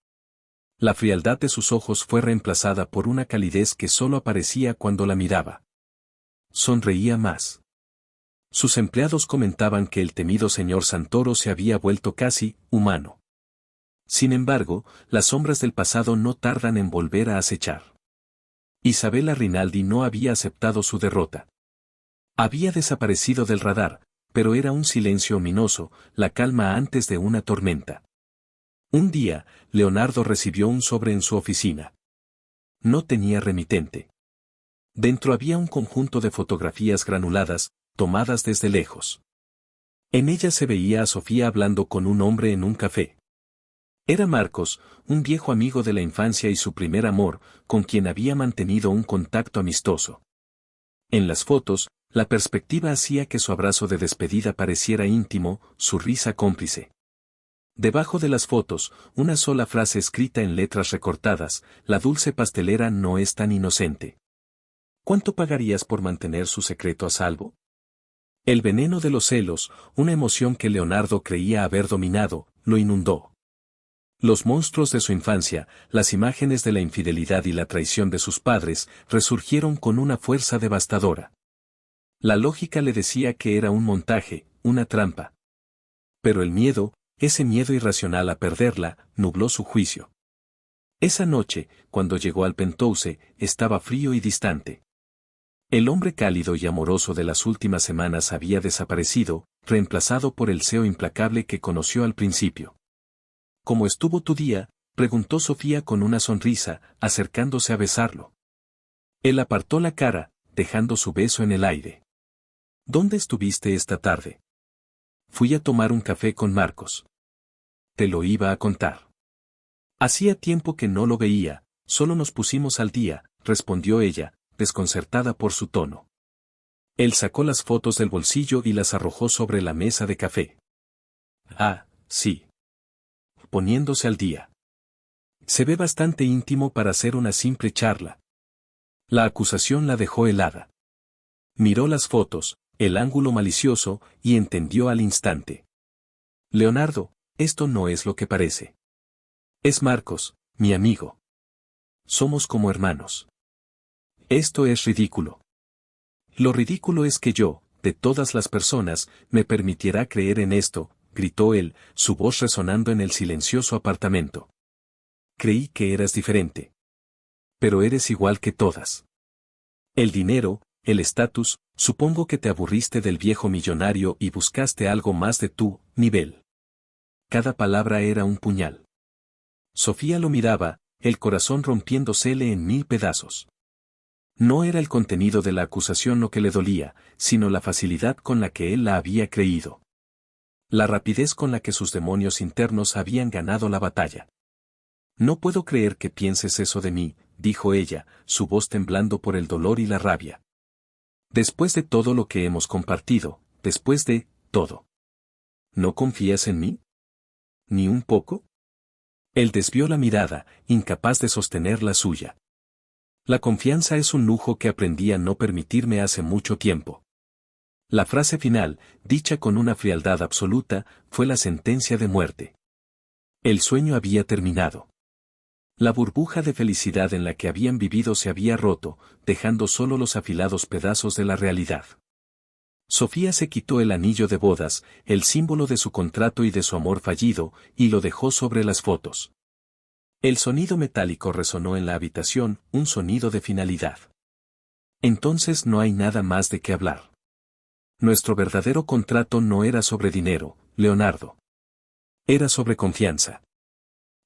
La frialdad de sus ojos fue reemplazada por una calidez que solo aparecía cuando la miraba. Sonreía más. Sus empleados comentaban que el temido señor Santoro se había vuelto casi humano. Sin embargo, las sombras del pasado no tardan en volver a acechar. Isabella Rinaldi no había aceptado su derrota. Había desaparecido del radar, pero era un silencio ominoso, la calma antes de una tormenta. Un día, Leonardo recibió un sobre en su oficina. No tenía remitente. Dentro había un conjunto de fotografías granuladas, tomadas desde lejos. En ellas se veía a Sofía hablando con un hombre en un café. Era Marcos, un viejo amigo de la infancia y su primer amor, con quien había mantenido un contacto amistoso. En las fotos, la perspectiva hacía que su abrazo de despedida pareciera íntimo, su risa cómplice. Debajo de las fotos, una sola frase escrita en letras recortadas: «La dulce pastelera no es tan inocente». ¿Cuánto pagarías por mantener su secreto a salvo? El veneno de los celos, una emoción que Leonardo creía haber dominado, lo inundó. Los monstruos de su infancia, las imágenes de la infidelidad y la traición de sus padres, resurgieron con una fuerza devastadora. La lógica le decía que era un montaje, una trampa. Pero el miedo, ese miedo irracional a perderla, nubló su juicio. Esa noche, cuando llegó al penthouse, estaba frío y distante. El hombre cálido y amoroso de las últimas semanas había desaparecido, reemplazado por el CEO implacable que conoció al principio. «¿Cómo estuvo tu día?», preguntó Sofía con una sonrisa, acercándose a besarlo. Él apartó la cara, dejando su beso en el aire. «¿Dónde estuviste esta tarde?». «Fui a tomar un café con Marcos». «Te lo iba a contar». «Hacía tiempo que no lo veía, solo nos pusimos al día», respondió ella, desconcertada por su tono. Él sacó las fotos del bolsillo y las arrojó sobre la mesa de café. «Ah, sí. Poniéndose al día. Se ve bastante íntimo para ser una simple charla». La acusación la dejó helada. Miró las fotos, el ángulo malicioso, y entendió al instante. «Leonardo, esto no es lo que parece. Es Marcos, mi amigo. Somos como hermanos. Esto es ridículo. Lo ridículo es que yo, de todas las personas, me permitiera creer en esto», gritó él, su voz resonando en el silencioso apartamento. «Creí que eras diferente. Pero eres igual que todas. El dinero, el estatus, supongo que te aburriste del viejo millonario y buscaste algo más de tu nivel». Cada palabra era un puñal. Sofía lo miraba, el corazón rompiéndosele en 1000 pedazos. No era el contenido de la acusación lo que le dolía, sino la facilidad con la que él la había creído. La rapidez con la que sus demonios internos habían ganado la batalla. «No puedo creer que pienses eso de mí», dijo ella, su voz temblando por el dolor y la rabia. «Después de todo lo que hemos compartido, después de todo. ¿No confías en mí? ¿Ni un poco?». Él desvió la mirada, incapaz de sostener la suya. «La confianza es un lujo que aprendí a no permitirme hace mucho tiempo». La frase final, dicha con una frialdad absoluta, fue la sentencia de muerte. El sueño había terminado. La burbuja de felicidad en la que habían vivido se había roto, dejando solo los afilados pedazos de la realidad. Sofía se quitó el anillo de bodas, el símbolo de su contrato y de su amor fallido, y lo dejó sobre las fotos. El sonido metálico resonó en la habitación, un sonido de finalidad. Entonces no hay nada más de qué hablar. Nuestro verdadero contrato no era sobre dinero, Leonardo. Era sobre confianza.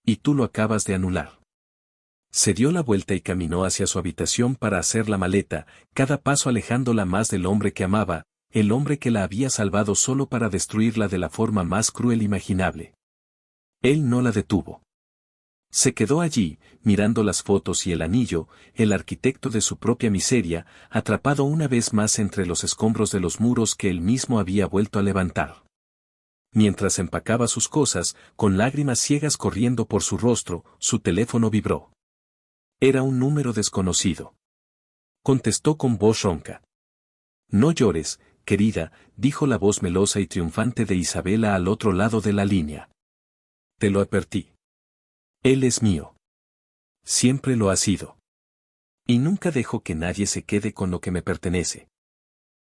Y tú lo acabas de anular. Se dio la vuelta y caminó hacia su habitación para hacer la maleta, cada paso alejándola más del hombre que amaba, el hombre que la había salvado solo para destruirla de la forma más cruel imaginable. Él no la detuvo. Se quedó allí, mirando las fotos y el anillo, el arquitecto de su propia miseria, atrapado una vez más entre los escombros de los muros que él mismo había vuelto a levantar. Mientras empacaba sus cosas, con lágrimas ciegas corriendo por su rostro, su teléfono vibró. Era un número desconocido. Contestó con voz ronca. No llores, querida, dijo la voz melosa y triunfante de Isabela al otro lado de la línea. Te lo advertí. Él es mío. Siempre lo ha sido. Y nunca dejo que nadie se quede con lo que me pertenece.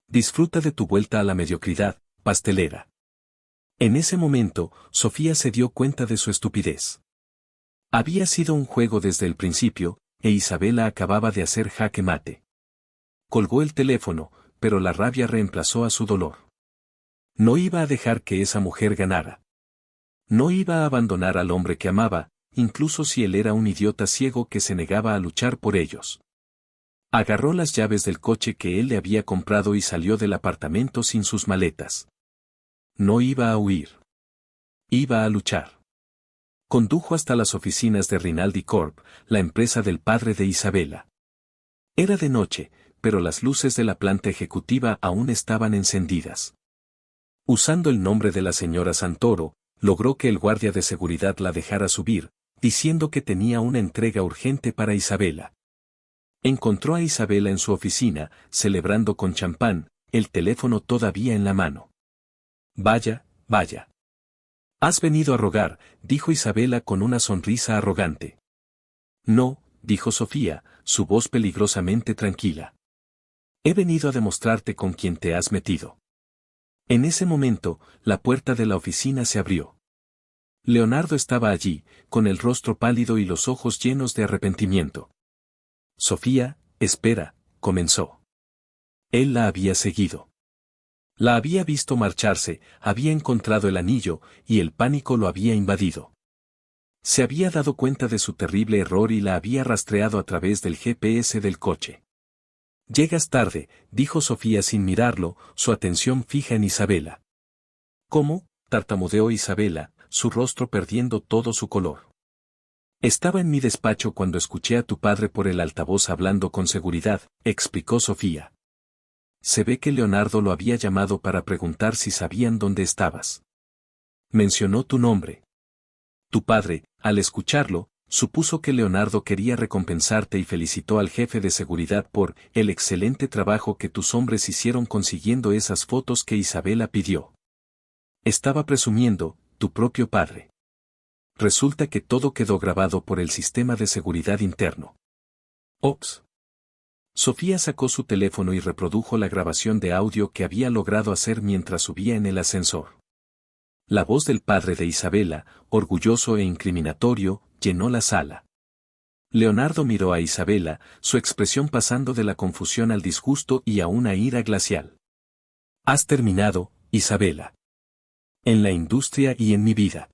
Disfruta de tu vuelta a la mediocridad, pastelera. En ese momento, Sofía se dio cuenta de su estupidez. Había sido un juego desde el principio, e Isabela acababa de hacer jaque mate. Colgó el teléfono, pero la rabia reemplazó a su dolor. No iba a dejar que esa mujer ganara. No iba a abandonar al hombre que amaba, incluso si él era un idiota ciego que se negaba a luchar por ellos. Agarró las llaves del coche que él le había comprado y salió del apartamento sin sus maletas. No iba a huir. Iba a luchar. Condujo hasta las oficinas de Rinaldi Corp., la empresa del padre de Isabela. Era de noche, pero las luces de la planta ejecutiva aún estaban encendidas. Usando el nombre de la señora Santoro, logró que el guardia de seguridad la dejara subir, diciendo que tenía una entrega urgente para Isabela. Encontró a Isabela en su oficina, celebrando con champán, el teléfono todavía en la mano. Vaya, vaya. Has venido a rogar, dijo Isabela con una sonrisa arrogante. No, dijo Sofía, su voz peligrosamente tranquila. He venido a demostrarte con quién te has metido. En ese momento, la puerta de la oficina se abrió. Leonardo estaba allí, con el rostro pálido y los ojos llenos de arrepentimiento. Sofía, espera, comenzó. Él la había seguido. La había visto marcharse, había encontrado el anillo, y el pánico lo había invadido. Se había dado cuenta de su terrible error y la había rastreado a través del GPS del coche. Llegas tarde, dijo Sofía sin mirarlo, su atención fija en Isabela. ¿Cómo?, tartamudeó Isabela, su rostro perdiendo todo su color. Estaba en mi despacho cuando escuché a tu padre por el altavoz hablando con seguridad, explicó Sofía. Se ve que Leonardo lo había llamado para preguntar si sabían dónde estabas. Mencionó tu nombre. Tu padre, al escucharlo, supuso que Leonardo quería recompensarte y felicitó al jefe de seguridad por el excelente trabajo que tus hombres hicieron consiguiendo esas fotos que Isabela pidió. Estaba presumiendo, tu propio padre. Resulta que todo quedó grabado por el sistema de seguridad interno. Ops. Sofía sacó su teléfono y reprodujo la grabación de audio que había logrado hacer mientras subía en el ascensor. La voz del padre de Isabela, orgulloso e incriminatorio, llenó la sala. Leonardo miró a Isabela, su expresión pasando de la confusión al disgusto y a una ira glacial. Has terminado, Isabela. En la industria y en mi vida.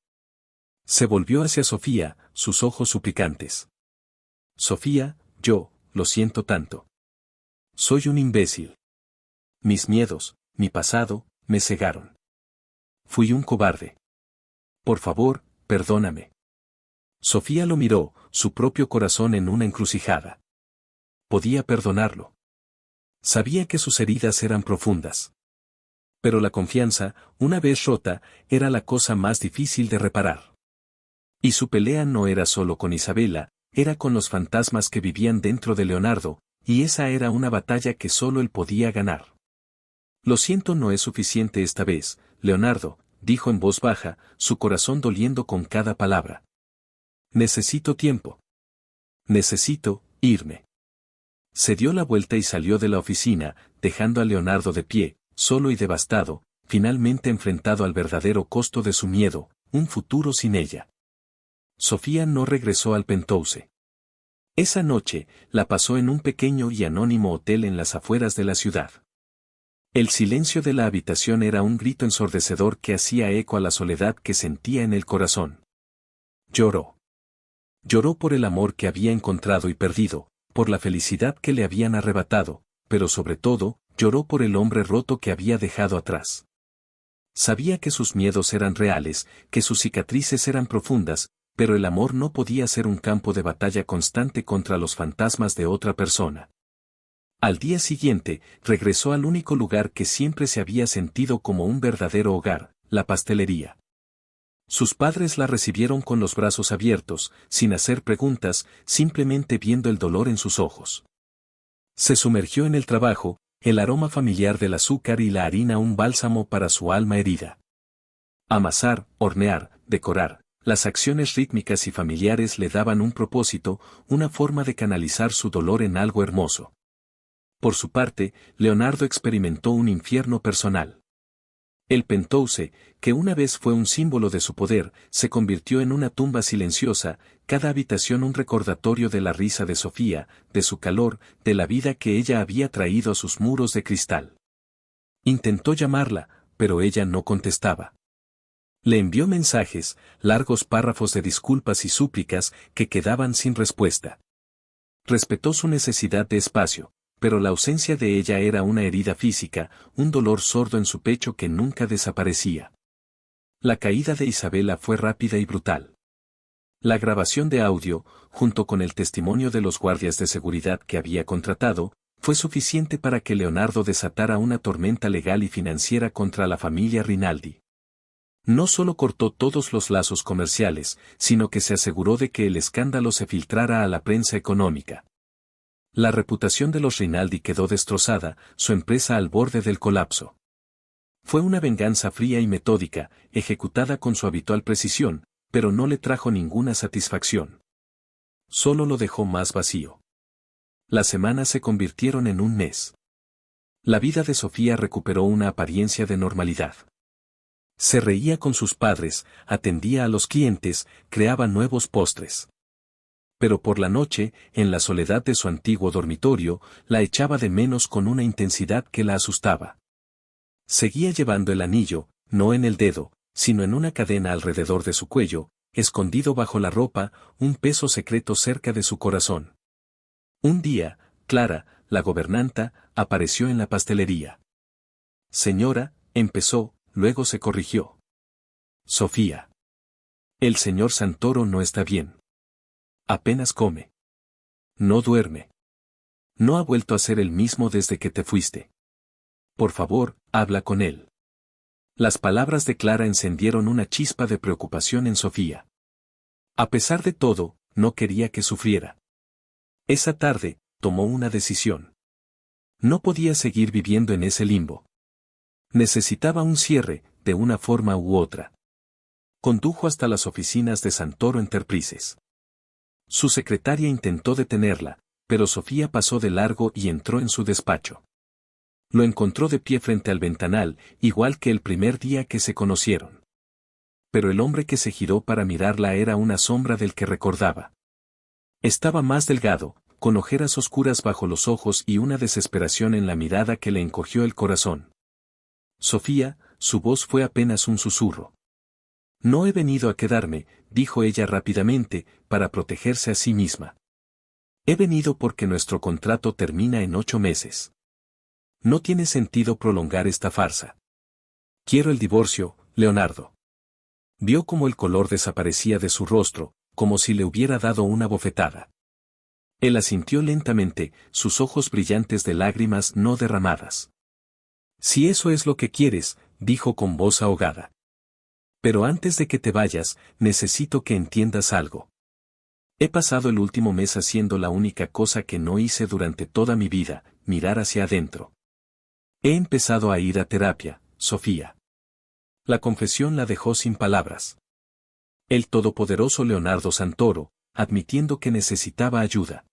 Se volvió hacia Sofía, sus ojos suplicantes. Sofía, yo, lo siento tanto. Soy un imbécil. Mis miedos, mi pasado, me cegaron. Fui un cobarde. Por favor, perdóname. Sofía lo miró, su propio corazón en una encrucijada. Podía perdonarlo. Sabía que sus heridas eran profundas. Pero la confianza, una vez rota, era la cosa más difícil de reparar. Y su pelea no era solo con Isabela, era con los fantasmas que vivían dentro de Leonardo, y esa era una batalla que solo él podía ganar. Lo siento, no es suficiente esta vez, Leonardo, dijo en voz baja, su corazón doliendo con cada palabra. Necesito tiempo. Necesito irme. Se dio la vuelta y salió de la oficina, dejando a Leonardo de pie, solo y devastado, finalmente enfrentado al verdadero costo de su miedo, un futuro sin ella. Sofía no regresó al Penthouse. Esa noche, la pasó en un pequeño y anónimo hotel en las afueras de la ciudad. El silencio de la habitación era un grito ensordecedor que hacía eco a la soledad que sentía en el corazón. Lloró. Lloró por el amor que había encontrado y perdido, por la felicidad que le habían arrebatado, pero sobre todo, lloró por el hombre roto que había dejado atrás. Sabía que sus miedos eran reales, que sus cicatrices eran profundas, pero el amor no podía ser un campo de batalla constante contra los fantasmas de otra persona. Al día siguiente, regresó al único lugar que siempre se había sentido como un verdadero hogar, la pastelería. Sus padres la recibieron con los brazos abiertos, sin hacer preguntas, simplemente viendo el dolor en sus ojos. Se sumergió en el trabajo, el aroma familiar del azúcar y la harina un bálsamo para su alma herida. Amasar, hornear, decorar, las acciones rítmicas y familiares le daban un propósito, una forma de canalizar su dolor en algo hermoso. Por su parte, Leonardo experimentó un infierno personal. El Penthouse, que una vez fue un símbolo de su poder, se convirtió en una tumba silenciosa, cada habitación un recordatorio de la risa de Sofía, de su calor, de la vida que ella había traído a sus muros de cristal. Intentó llamarla, pero ella no contestaba. Le envió mensajes, largos párrafos de disculpas y súplicas que quedaban sin respuesta. Respetó su necesidad de espacio, pero la ausencia de ella era una herida física, un dolor sordo en su pecho que nunca desaparecía. La caída de Isabela fue rápida y brutal. La grabación de audio, junto con el testimonio de los guardias de seguridad que había contratado, fue suficiente para que Leonardo desatara una tormenta legal y financiera contra la familia Rinaldi. No solo cortó todos los lazos comerciales, sino que se aseguró de que el escándalo se filtrara a la prensa económica. La reputación de los Rinaldi quedó destrozada, su empresa al borde del colapso. Fue una venganza fría y metódica, ejecutada con su habitual precisión, pero no le trajo ninguna satisfacción. Solo lo dejó más vacío. Las semanas se convirtieron en un mes. La vida de Sofía recuperó una apariencia de normalidad. Se reía con sus padres, atendía a los clientes, creaba nuevos postres. Pero por la noche, en la soledad de su antiguo dormitorio, la echaba de menos con una intensidad que la asustaba. Seguía llevando el anillo, no en el dedo, sino en una cadena alrededor de su cuello, escondido bajo la ropa, un peso secreto cerca de su corazón. Un día, Clara, la gobernanta, apareció en la pastelería. Señora, empezó, luego se corrigió. Sofía. El señor Santoro no está bien. Apenas come. No duerme. No ha vuelto a ser el mismo desde que te fuiste. Por favor, habla con él. Las palabras de Clara encendieron una chispa de preocupación en Sofía. A pesar de todo, no quería que sufriera. Esa tarde, tomó una decisión. No podía seguir viviendo en ese limbo. Necesitaba un cierre, de una forma u otra. Condujo hasta las oficinas de Santoro Enterprises. Su secretaria intentó detenerla, pero Sofía pasó de largo y entró en su despacho. Lo encontró de pie frente al ventanal, igual que el primer día que se conocieron. Pero el hombre que se giró para mirarla era una sombra del que recordaba. Estaba más delgado, con ojeras oscuras bajo los ojos y una desesperación en la mirada que le encogió el corazón. Sofía, su voz fue apenas un susurro. No he venido a quedarme, dijo ella rápidamente, para protegerse a sí misma. He venido porque nuestro contrato termina en 8 meses. No tiene sentido prolongar esta farsa. Quiero el divorcio, Leonardo. Vio cómo el color desaparecía de su rostro, como si le hubiera dado una bofetada. Él asintió lentamente, sus ojos brillantes de lágrimas no derramadas. Si eso es lo que quieres, dijo con voz ahogada. Pero antes de que te vayas, necesito que entiendas algo. He pasado el último mes haciendo la única cosa que no hice durante toda mi vida, mirar hacia adentro. He empezado a ir a terapia, Sofía. La confesión la dejó sin palabras. El todopoderoso Leonardo Santoro, admitiendo que necesitaba ayuda.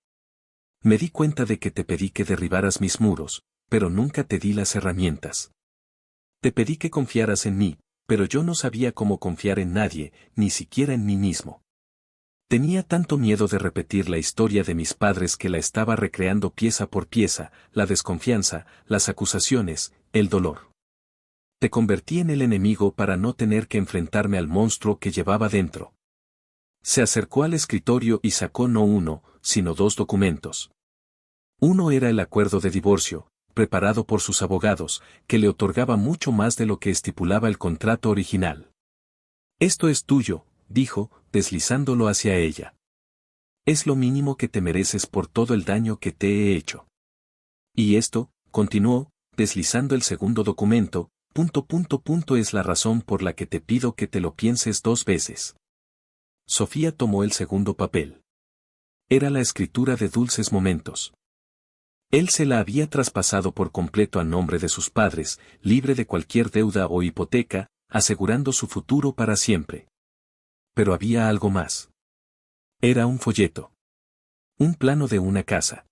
Me di cuenta de que te pedí que derribaras mis muros, pero nunca te di las herramientas. Te pedí que confiaras en mí, pero yo no sabía cómo confiar en nadie, ni siquiera en mí mismo. Tenía tanto miedo de repetir la historia de mis padres que la estaba recreando pieza por pieza, la desconfianza, las acusaciones, el dolor. Te convertí en el enemigo para no tener que enfrentarme al monstruo que llevaba dentro. Se acercó al escritorio y sacó no uno, sino dos documentos. Uno era el acuerdo de divorcio, preparado por sus abogados, que le otorgaba mucho más de lo que estipulaba el contrato original. Esto es tuyo, dijo, deslizándolo hacia ella. Es lo mínimo que te mereces por todo el daño que te he hecho. Y esto, continuó, deslizando el segundo documento, es la razón por la que te pido que te lo pienses 2 veces. Sofía tomó el segundo papel. Era la escritura de Dulces Momentos. Él se la había traspasado por completo a nombre de sus padres, libre de cualquier deuda o hipoteca, asegurando su futuro para siempre. Pero había algo más. Era un folleto. Un plano de una casa.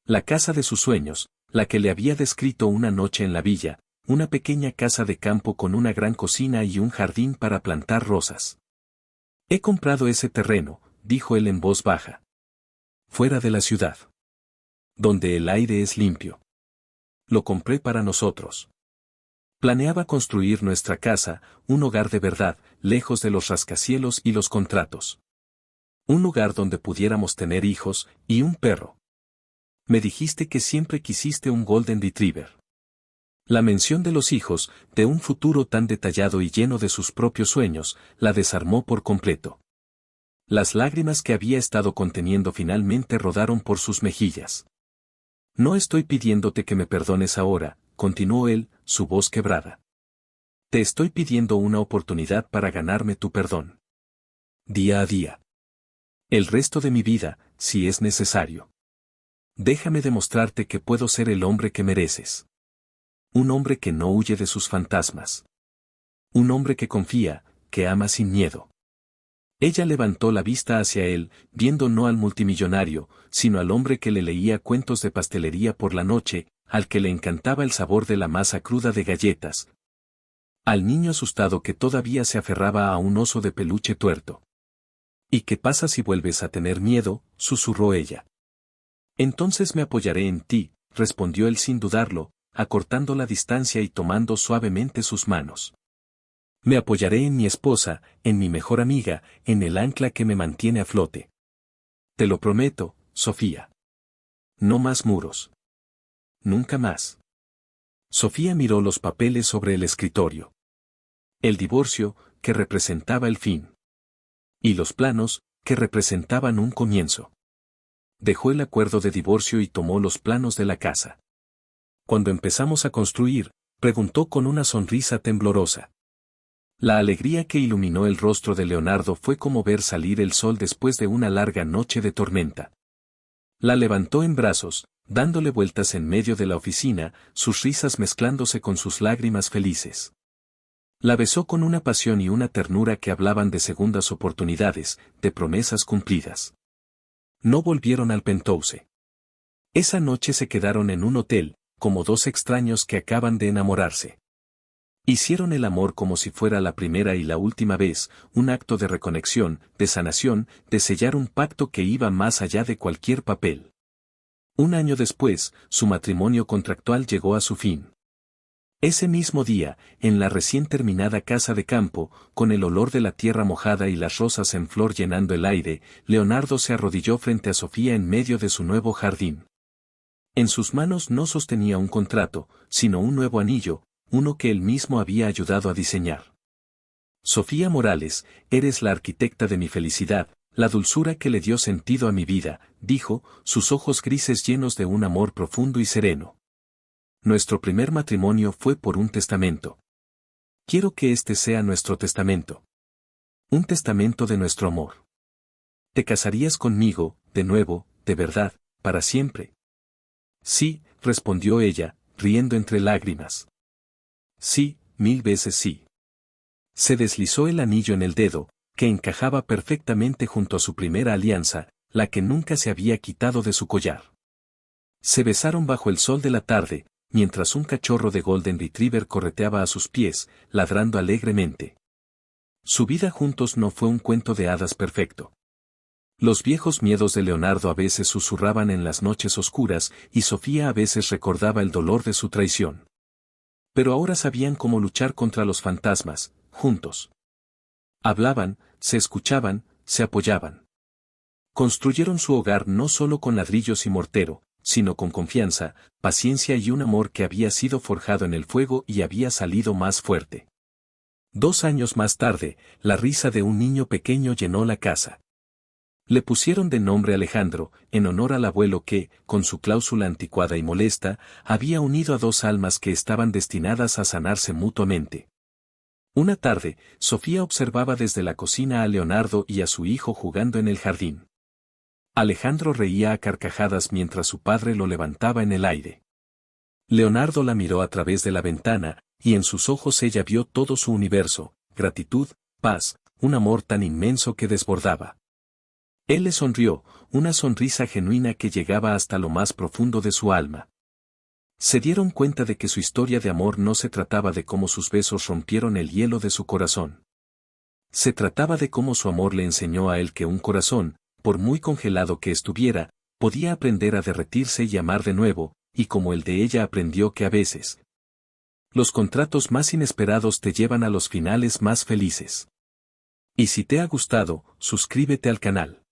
La casa de sus sueños, la que le había descrito una noche en la villa, una pequeña casa de campo con una gran cocina y un jardín para plantar rosas. He comprado ese terreno, dijo él en voz baja. Fuera de la ciudad. Donde el aire es limpio. Lo compré para nosotros. Planeaba construir nuestra casa, un hogar de verdad, lejos de los rascacielos y los contratos. Un lugar donde pudiéramos tener hijos, y un perro. Me dijiste que siempre quisiste un Golden Retriever. La mención de los hijos, de un futuro tan detallado y lleno de sus propios sueños, la desarmó por completo. Las lágrimas que había estado conteniendo finalmente rodaron por sus mejillas. No estoy pidiéndote que me perdones ahora, continuó él, su voz quebrada. Te estoy pidiendo una oportunidad para ganarme tu perdón. Día a día. El resto de mi vida, si es necesario. Déjame demostrarte que puedo ser el hombre que mereces. Un hombre que no huye de sus fantasmas. Un hombre que confía, que ama sin miedo. Ella levantó la vista hacia él, viendo no al multimillonario, sino al hombre que le leía cuentos de pastelería por la noche, al que le encantaba el sabor de la masa cruda de galletas. Al niño asustado que todavía se aferraba a un oso de peluche tuerto. ¿Y qué pasa si vuelves a tener miedo?, susurró ella. Entonces me apoyaré en ti, respondió él sin dudarlo, acortando la distancia y tomando suavemente sus manos. Me apoyaré en mi esposa, en mi mejor amiga, en el ancla que me mantiene a flote. Te lo prometo, Sofía. No más muros. Nunca más. Sofía miró los papeles sobre el escritorio. El divorcio, que representaba el fin. Y los planos, que representaban un comienzo. Dejó el acuerdo de divorcio y tomó los planos de la casa. Cuando empezamos a construir, preguntó con una sonrisa temblorosa. La alegría que iluminó el rostro de Leonardo fue como ver salir el sol después de una larga noche de tormenta. La levantó en brazos, dándole vueltas en medio de la oficina, sus risas mezclándose con sus lágrimas felices. La besó con una pasión y una ternura que hablaban de segundas oportunidades, de promesas cumplidas. No volvieron al Penthouse. Esa noche se quedaron en un hotel, como dos extraños que acaban de enamorarse. Hicieron el amor como si fuera la primera y la última vez, un acto de reconexión, de sanación, de sellar un pacto que iba más allá de cualquier papel. Un año después, su matrimonio contractual llegó a su fin. Ese mismo día, en la recién terminada casa de campo, con el olor de la tierra mojada y las rosas en flor llenando el aire, Leonardo se arrodilló frente a Sofía en medio de su nuevo jardín. En sus manos no sostenía un contrato, sino un nuevo anillo, uno que él mismo había ayudado a diseñar. Sofía Morales, eres la arquitecta de mi felicidad, la dulzura que le dio sentido a mi vida, dijo, sus ojos grises llenos de un amor profundo y sereno. Nuestro primer matrimonio fue por un testamento. Quiero que este sea nuestro testamento. Un testamento de nuestro amor. ¿Te casarías conmigo, de nuevo, de verdad, para siempre? Sí, respondió ella, riendo entre lágrimas. Sí, 1000 veces sí. Se deslizó el anillo en el dedo, que encajaba perfectamente junto a su primera alianza, la que nunca se había quitado de su collar. Se besaron bajo el sol de la tarde, mientras un cachorro de Golden Retriever correteaba a sus pies, ladrando alegremente. Su vida juntos no fue un cuento de hadas perfecto. Los viejos miedos de Leonardo a veces susurraban en las noches oscuras y Sofía a veces recordaba el dolor de su traición. Pero ahora sabían cómo luchar contra los fantasmas, juntos. Hablaban, se escuchaban, se apoyaban. Construyeron su hogar no solo con ladrillos y mortero, sino con confianza, paciencia y un amor que había sido forjado en el fuego y había salido más fuerte. 2 años más tarde, la risa de un niño pequeño llenó la casa. Le pusieron de nombre Alejandro, en honor al abuelo que, con su cláusula anticuada y molesta, había unido a 2 almas que estaban destinadas a sanarse mutuamente. Una tarde, Sofía observaba desde la cocina a Leonardo y a su hijo jugando en el jardín. Alejandro reía a carcajadas mientras su padre lo levantaba en el aire. Leonardo la miró a través de la ventana, y en sus ojos ella vio todo su universo, gratitud, paz, un amor tan inmenso que desbordaba. Él le sonrió, una sonrisa genuina que llegaba hasta lo más profundo de su alma. Se dieron cuenta de que su historia de amor no se trataba de cómo sus besos rompieron el hielo de su corazón. Se trataba de cómo su amor le enseñó a él que un corazón, por muy congelado que estuviera, podía aprender a derretirse y amar de nuevo, y como el de ella aprendió que a veces los contratos más inesperados te llevan a los finales más felices. Y si te ha gustado, suscríbete al canal.